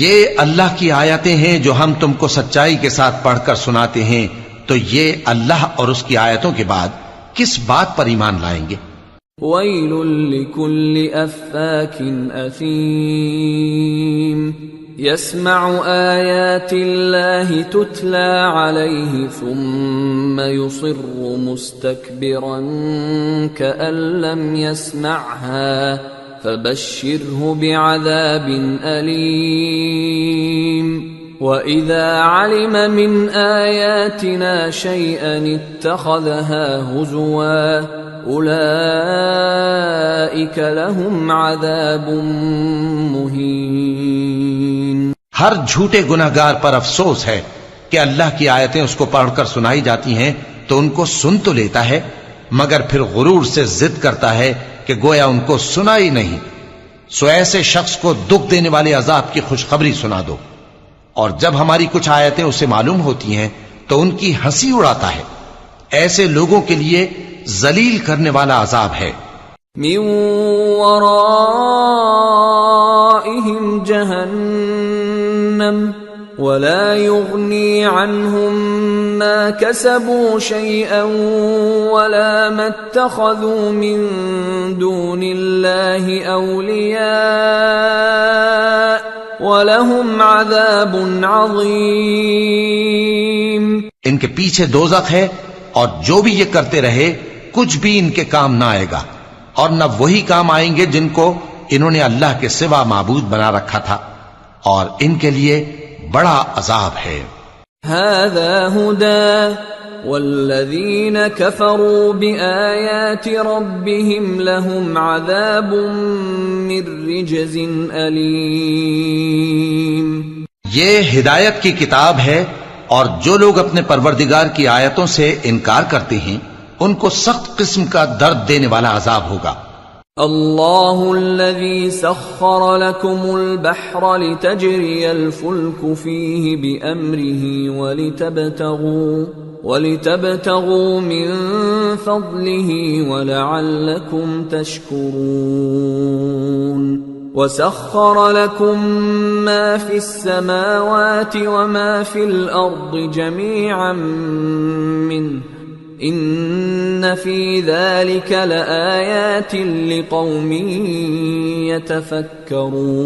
یہ اللہ کی آیتیں ہیں جو ہم تم کو سچائی کے ساتھ پڑھ کر سناتے ہیں، تو یہ اللہ اور اس کی آیتوں کے بعد کس بات پر ایمان لائیں گے؟ وَيْلٌ لِكُلِّ أَفَّاكٍ أَثِيمٍ يَسْمَعُ آيَاتِ اللَّهِ تُتْلَى عَلَيْهِ ثُمَّ يُصِرُّ مُسْتَكْبِرًا كَأَن لَّمْ يَسْمَعْهَا فَبَشِّرْهُ بِعَذَابٍ أَلِيمٍ وَإِذَا عَلِمَ مِنْ آيَاتِنَا شَيْئًا اتَّخَذَهَا هُزُوًا أُولَئِكَ لَهُمْ عَذَابٌ مُهِينٌ۔ ہر جھوٹے گناہگار پر افسوس ہے کہ اللہ کی آیتیں اس کو پڑھ کر سنائی جاتی ہیں تو ان کو سن تو لیتا ہے مگر پھر غرور سے ضد کرتا ہے کہ گویا ان کو سنا ہی نہیں، سو ایسے شخص کو دکھ دینے والے عذاب کی خوشخبری سنا دو، اور جب ہماری کچھ آیتیں اسے معلوم ہوتی ہیں تو ان کی ہنسی اڑاتا ہے، ایسے لوگوں کے لیے ذلیل کرنے والا عذاب ہے۔ من ورائهم جہنم ولا يغني عنهم ما كسبوا شيئا ولا ما اتخذوا من دون الله أولياء وَلَهُمْ عَذَابٌ عَظِيمٌ۔ ان کے پیچھے دوزخ ہے، اور جو بھی یہ کرتے رہے کچھ بھی ان کے کام نہ آئے گا، اور نہ وہی کام آئیں گے جن کو انہوں نے اللہ کے سوا معبود بنا رکھا تھا، اور ان کے لیے بڑا عذاب ہے۔ هَذَا هُدًى وَالَّذِينَ كَفَرُوا بِآيَاتِ رَبِّهِمْ لَهُمْ عَذَابٌ مِّن رِّجْزٍ أَلِيمٌ۔ یہ ہدایت کی کتاب ہے، اور جو لوگ اپنے پروردگار کی آیتوں سے انکار کرتے ہیں ان کو سخت قسم کا درد دینے والا عذاب ہوگا۔ اللہ الذی سخر لکم البحر لتجری الفلک فیہ بأمرہ ولتبتغوا من فضلہ ولعلکم تشکرون، وسخر لكم ما في السماوات وما في الأرض جميعا منه إن في ذلك لآيات لقوم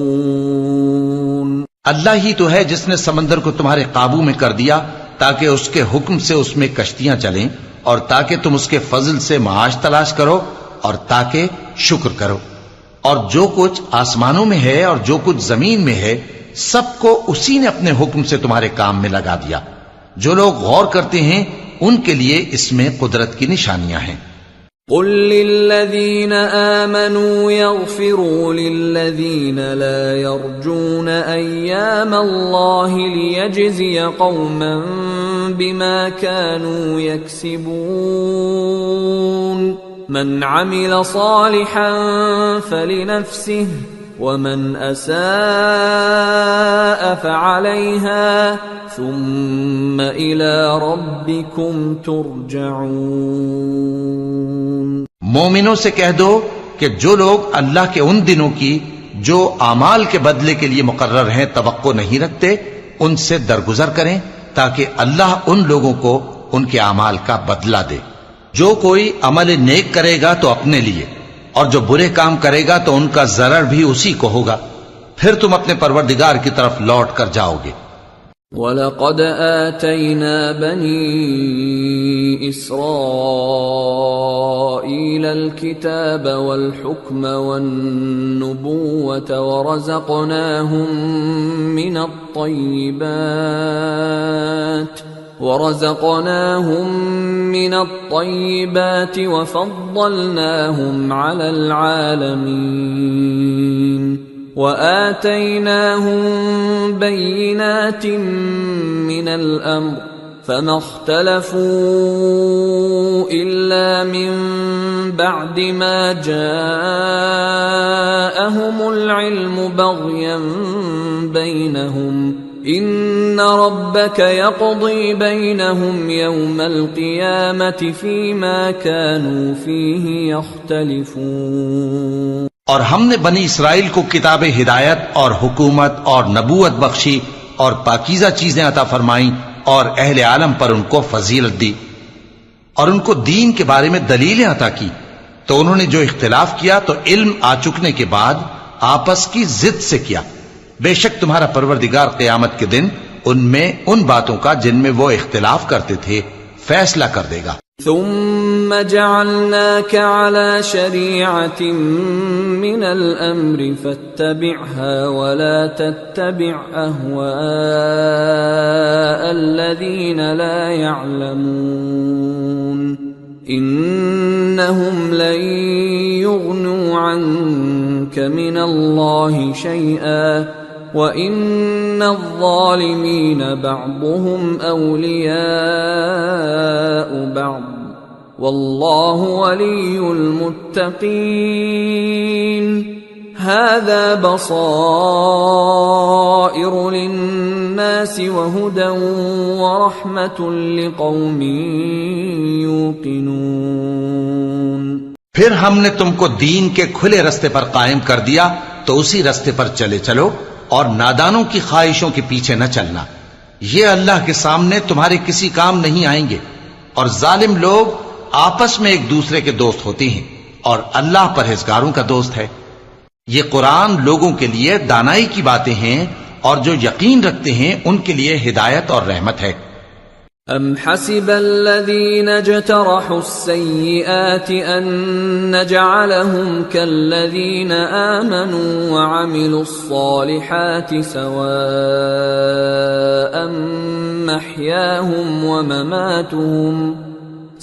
يتفكرون۔ اللہ ہی تو ہے جس نے سمندر کو تمہارے قابو میں کر دیا تاکہ اس کے حکم سے اس میں کشتیاں چلیں، اور تاکہ تم اس کے فضل سے معاش تلاش کرو، اور تاکہ شکر کرو۔ اور جو کچھ آسمانوں میں ہے اور جو کچھ زمین میں ہے سب کو اسی نے اپنے حکم سے تمہارے کام میں لگا دیا۔ جو لوگ غور کرتے ہیں ان کے لیے اس میں قدرت کی نشانیاں ہیں۔ قل للذین آمنوا یغفروا للذین لا یرجون ایام اللہ لیجزی قوما بما كانوا یکسبون، من عمل صالحا فلنفسه ومن اساء فعليها ثم الى ربكم ترجعون۔ مومنوں سے کہہ دو کہ جو لوگ اللہ کے ان دنوں کی جو اعمال کے بدلے کے لیے مقرر ہیں توقع نہیں رکھتے ان سے درگزر کریں تاکہ اللہ ان لوگوں کو ان کے اعمال کا بدلہ دے۔ جو کوئی عمل نیک کرے گا تو اپنے لیے، اور جو برے کام کرے گا تو ان کا ضرر بھی اسی کو ہوگا، پھر تم اپنے پروردگار کی طرف لوٹ کر جاؤ گے۔ وَلَقَدْ آتَيْنَا بَنِي إِسْرَائِيلَ الْكِتَابَ وَالْحُكْمَ وَالنُّبُوَّةَ وَرَزَقْنَاهُمْ مِنَ الطَّيِّبَاتِ ورزقناهم من الطيبات وفضلناهم على العالمين وآتيناهم بينات من الأمر فما اختلفوا إلا من بعد ما جاءهم العلم بغيا بينهم إن ربك يقضي بينهم يوم القيامة فيما كانوا فيه يختلفون۔ اور ہم نے بنی اسرائیل کو کتاب ہدایت اور حکومت اور نبوت بخشی اور پاکیزہ چیزیں عطا فرمائیں اور اہل عالم پر ان کو فضیلت دی اور ان کو دین کے بارے میں دلیلیں عطا کی، تو انہوں نے جو اختلاف کیا تو علم آ چکنے کے بعد آپس کی ضد سے کیا۔ بے شک تمہارا پروردگار قیامت کے دن ان میں ان باتوں کا جن میں وہ اختلاف کرتے تھے فیصلہ کر دے گا۔ ثم جعلناك على شريعة من الأمر فاتبعها ولا تتبع أهواء الذين لا يعلمون إنهم لن يغنوا عنك من الله شيئا وَإِنَّ الظَّالِمِينَ بَعْضُهُمْ أَوْلِيَاءُ بَعْضٍ وَاللَّهُ وَلِيُّ الْمُتَّقِينَ هَذَا بَصَائِرُ لِلنَّاسِ وَهُدًى وَرَحْمَةٌ لِقَوْمٍ يُوقِنُونَ۔ پھر ہم نے تم کو دین کے کھلے رستے پر قائم کر دیا تو اسی رستے پر چلے چلو اور نادانوں کی خواہشوں کے پیچھے نہ چلنا، یہ اللہ کے سامنے تمہارے کسی کام نہیں آئیں گے، اور ظالم لوگ آپس میں ایک دوسرے کے دوست ہوتے ہیں اور اللہ پرہیزگاروں کا دوست ہے۔ یہ قرآن لوگوں کے لیے دانائی کی باتیں ہیں اور جو یقین رکھتے ہیں ان کے لیے ہدایت اور رحمت ہے۔ أَمْ حَسِبَ الَّذِينَ اجْتَرَحُوا السَّيِّئَاتِ أَن نَّجْعَلَهُمْ كَالَّذِينَ آمَنُوا وَعَمِلُوا الصَّالِحَاتِ سَوَاءً مَّحْيَاهُمْ وَمَمَاتُهُمْ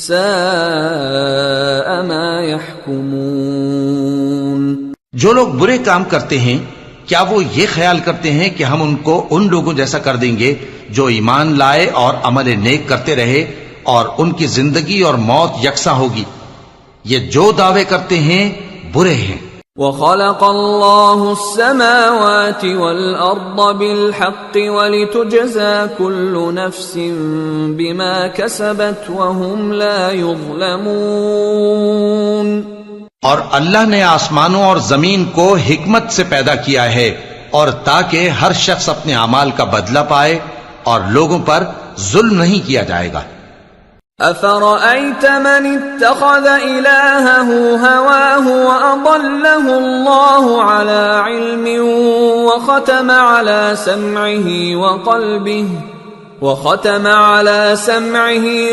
سَاءَ مَا يَحْكُمُونَ۔ جو لوگ برے کام کرتے ہیں کیا وہ یہ خیال کرتے ہیں کہ ہم ان کو ان لوگوں جیسا کر دیں گے جو ایمان لائے اور عمل نیک کرتے رہے اور ان کی زندگی اور موت یکساں ہوگی؟ یہ جو دعوے کرتے ہیں برے ہیں۔ وَخَلَقَ اللَّهُ السَّمَاوَاتِ وَالْأَرْضَ بِالْحَقِّ وَلِتُجْزَى كُلُّ نَفْسٍ بِمَا كَسَبَتْ وَهُمْ لَا يُظْلَمُونَ۔ اور اللہ نے آسمانوں اور زمین کو حکمت سے پیدا کیا ہے اور تاکہ ہر شخص اپنے اعمال کا بدلہ پائے اور لوگوں پر ظلم نہیں کیا جائے گا۔ أَفَرَأَيْتَ مَنِ اتَّخَذَ إِلَٰهَهُ هَوَاهُ وَأَضَلَّهُ اللَّهُ عَلَىٰ عِلْمٍ وَخَتَمَ عَلَىٰ سَمْعِهِ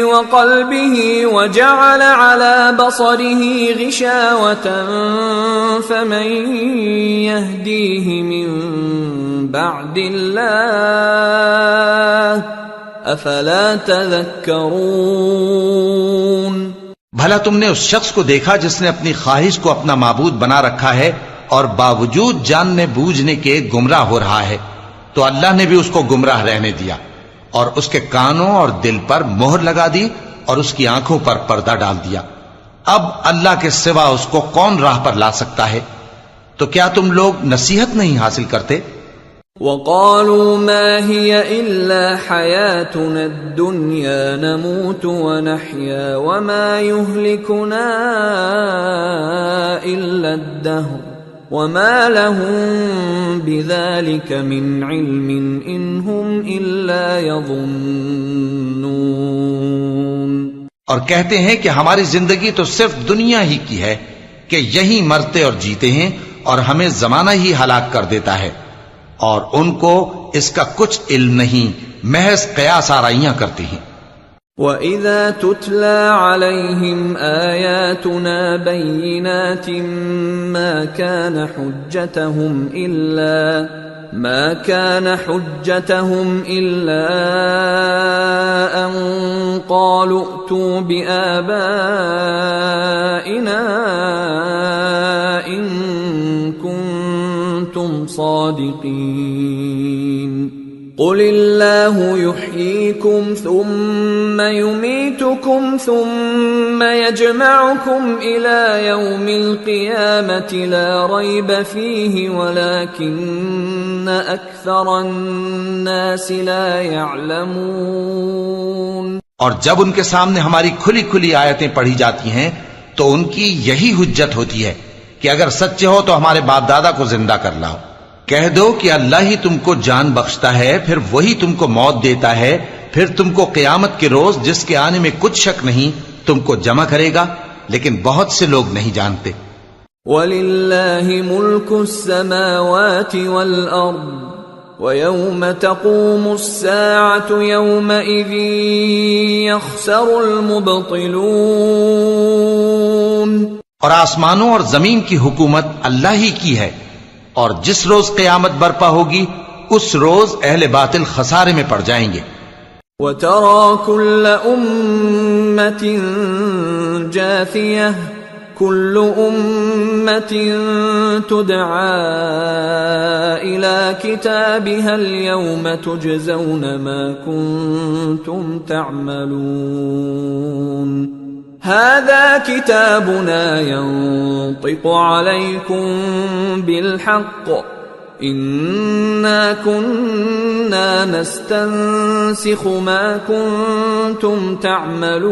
وَقَلْبِهِ وَجَعَلَ عَلَىٰ بَصَرِهِ غِشَاوَةً فَمَن يَهْدِيهِ مِن بَعْدِ اللَّهِ أَفَلَا تَذَكَّرُونَ۔ بھلا تم نے اس شخص کو دیکھا جس نے اپنی خواہش کو اپنا معبود بنا رکھا ہے اور باوجود جاننے بوجھنے کے گمراہ ہو رہا ہے، تو اللہ نے بھی اس کو گمراہ رہنے دیا اور اس کے کانوں اور دل پر مہر لگا دی اور اس کی آنکھوں پر پردہ ڈال دیا۔ اب اللہ کے سوا اس کو کون راہ پر لا سکتا ہے؟ تو کیا تم لوگ نصیحت نہیں حاصل کرتے؟ وَقَالُوا مَا هِيَ إِلَّا حَيَاتُنَا الدُّنْيَا نَمُوتُ وَنَحْيَا وَمَا يُهْلِكُنَا إِلَّا الدَّهْرُ وَمَا لَهُم بِذَلِكَ مِنْ عِلْمٍ إِنْ هُمْ إِلَّا يَظُنُّونَ۔ اور کہتے ہیں کہ ہماری زندگی تو صرف دنیا ہی کی ہے کہ یہی مرتے اور جیتے ہیں اور ہمیں زمانہ ہی ہلاک کر دیتا ہے، اور ان کو اس کا کچھ علم نہیں، محض قیاس آرائیاں کرتے ہیں۔ وَإِذَا تُتْلَى عَلَيْهِمْ آيَاتُنَا بَيِّنَاتٍ مَا كَانَ حُجَّتَهُمْ ما كان حجتهم إلا أن قالوا ائتوا بآبائنا إن كنتم صادقين قل الله يحييكم ثم يميتكم ثم يجمعكم إلى يوم القيامة لا ريب فيه ولكن أكثر الناس لا يعلمون۔ اور جب ان کے سامنے ہماری کھلی کھلی آیتیں پڑھی جاتی ہیں تو ان کی یہی حجت ہوتی ہے کہ اگر سچے ہو تو ہمارے باپ دادا کو زندہ کر لاؤ۔ کہہ دو کہ اللہ ہی تم کو جان بخشتا ہے، پھر وہی تم کو موت دیتا ہے، پھر تم کو قیامت کے روز جس کے آنے میں کچھ شک نہیں تم کو جمع کرے گا، لیکن بہت سے لوگ نہیں جانتے۔ وَلِلَّهِ مُلْكُ السَّمَاوَاتِ وَالْأَرْضِ وَيَوْمَ تَقُومُ السَّاعَةُ يَوْمَئِذٍ يَخْسَرُ الْمُبْطِلُونَ۔ اور آسمانوں اور زمین کی حکومت اللہ ہی کی ہے، اور جس روز قیامت برپا ہوگی اس روز اہل باطل خسارے میں پڑ جائیں گے۔ وَتَرَى كُلَّ أُمَّةٍ جَاثِيَةً كُلُّ أُمَّةٍ تُدْعَى إِلَى كِتَابِهَا الْيَوْمَ تُجْزَوْنَ مَا كُنتُمْ تَعْمَلُونَ هذا كتابنا ينطق عليكم بالحق إنا كنا نستنسخ ما كنتم تعملون۔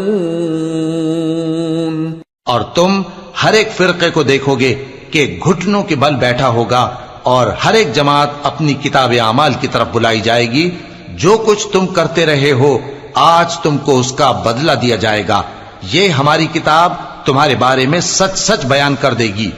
اور تم ہر ایک فرقے کو دیکھو گے کہ گھٹنوں کے بل بیٹھا ہوگا، اور ہر ایک جماعت اپنی کتاب اعمال کی طرف بلائی جائے گی۔ جو کچھ تم کرتے رہے ہو آج تم کو اس کا بدلہ دیا جائے گا۔ یہ ہماری کتاب تمہارے بارے میں سچ سچ بیان کر دے گی،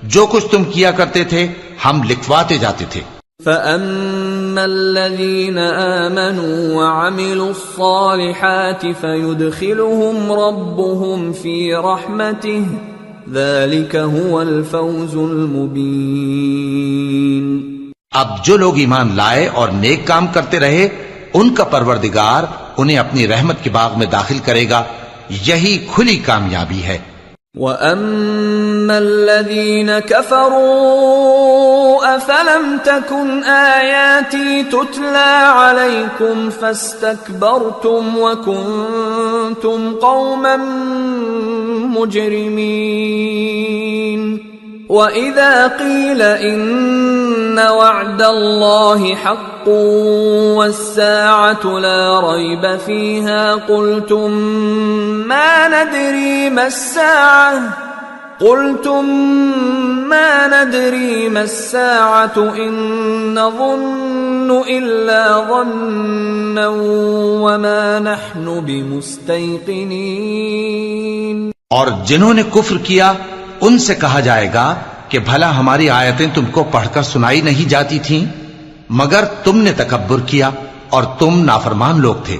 جو کچھ تم کیا کرتے تھے ہم لکھواتے جاتے تھے۔ فَأَمَّا الَّذِينَ آمَنُوا وَعَمِلُوا الصَّالِحَاتِ فَيُدْخِلُهُمْ رَبُّهُمْ فِي رَحْمَتِهِ ذَلِكَ هُوَ الْفَوْزُ الْمُبِينُ۔ اب جو لوگ ایمان لائے اور نیک کام کرتے رہے ان کا پروردگار انہیں اپنی رحمت کے باغ میں داخل کرے گا، یہی کھلی کامیابی ہے۔ وَأَمَّا الَّذِينَ كَفَرُوا أَفَلَمْ تَكُنْ آيَاتِي تُتْلَى عَلَيْكُمْ فَاسْتَكْبَرْتُمْ وَكُنْتُمْ قَوْمًا مُجْرِمِينَ وَإِذَا قِيلَ إِنَّ وَعْدَ اللَّهِ حَقٌّ وَالسَّاعَةُ لَا رَيْبَ فِيهَا قُلْتُمْ مَا نَدْرِي مَا السَّاعَةُ إِن نَّظُنُّ إِلَّا ظَنًّا وَمَا نَحْنُ بِمُسْتَيْقِنِينَ۔ اور جنہوں نے کفر کیا ان سے کہا جائے گا کہ بھلا ہماری آیتیں تم کو پڑھ کر سنائی نہیں جاتی تھیں، مگر تم نے تکبر کیا اور تم نافرمان لوگ تھے۔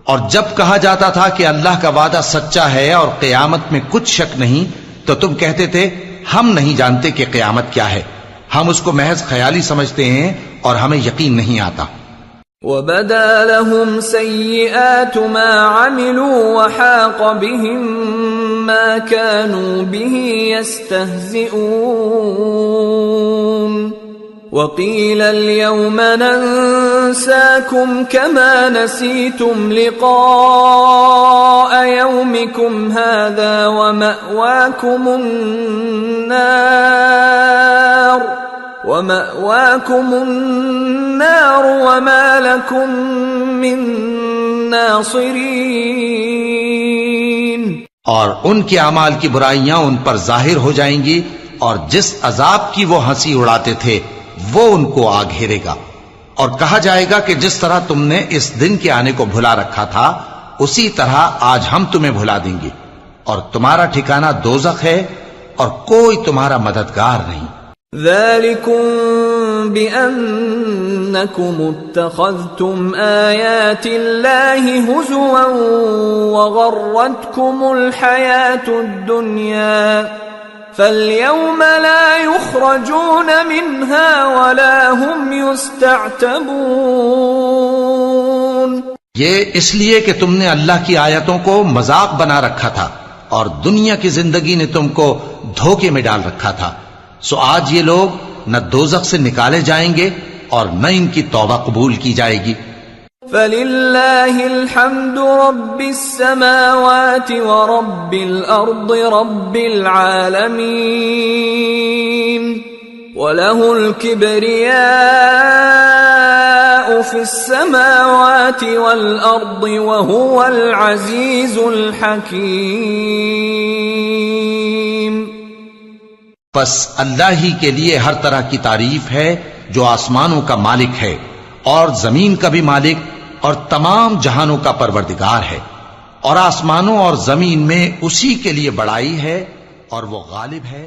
اور جب کہا جاتا تھا کہ اللہ کا وعدہ سچا ہے اور قیامت میں کچھ شک نہیں تو تم کہتے تھے ہم نہیں جانتے کہ قیامت کیا ہے، ہم اس کو محض خیالی سمجھتے ہیں اور ہمیں یقین نہیں آتا۔ وَبَدَا لَهُمْ سَيِّئَاتُ مَا عَمِلُوا وَحَاقَ بِهِمْ مَا كَانُوا بِهِ يَسْتَهْزِئُونَ وَقِيلَ الْيَوْمَ نَنْسَاكُمْ كَمَا نَسِيتُمْ لِقَاءَ يَوْمِكُمْ هَذَا وَمَأْوَاكُمُ النَّارُ وَمَا لَكُمْ مِنْ نَاصِرِينَ۔ اور ان کے اعمال کی برائیاں ان پر ظاہر ہو جائیں گی، اور جس عذاب کی وہ ہنسی اڑاتے تھے وہ ان کو آ گھیرے گا۔ اور کہا جائے گا کہ جس طرح تم نے اس دن کے آنے کو بھلا رکھا تھا اسی طرح آج ہم تمہیں بھلا دیں گے، اور تمہارا ٹھکانہ دوزخ ہے اور کوئی تمہارا مددگار نہیں۔ ذَلِكُمْ بِأَنَّكُمُ اتَّخَذْتُمْ آيَاتِ اللَّهِ هُزُوًا وَغَرَّتْكُمُ الْحَيَاةُ الدُّنْيَا فَالْيَوْمَ لَا يُخْرَجُونَ مِنْهَا وَلَا هُمْ يُسْتَعْتَبُونَ۔ یہ اس لیے کہ تم نے اللہ کی آیتوں کو مذاق بنا رکھا تھا اور دنیا کی زندگی نے تم کو دھوکے میں ڈال رکھا تھا، سو آج یہ لوگ نہ دوزخ سے نکالے جائیں گے اور نہ ان کی توبہ قبول کی جائے گی۔ فَلِلَّهِ الْحَمْدُ رَبِّ السَّمَاوَاتِ وَرَبِّ الْأَرْضِ رَبِّ الْعَالَمِينَ وَلَهُ الْكِبْرِيَاءُ فِي السَّمَاوَاتِ وَالْأَرْضِ وَهُوَ الْعَزِيزُ الْحَكِيمُ۔ بس اللہ ہی کے لیے ہر طرح کی تعریف ہے جو آسمانوں کا مالک ہے اور زمین کا بھی مالک اور تمام جہانوں کا پروردگار ہے، اور آسمانوں اور زمین میں اسی کے لیے بڑائی ہے اور وہ غالب ہے۔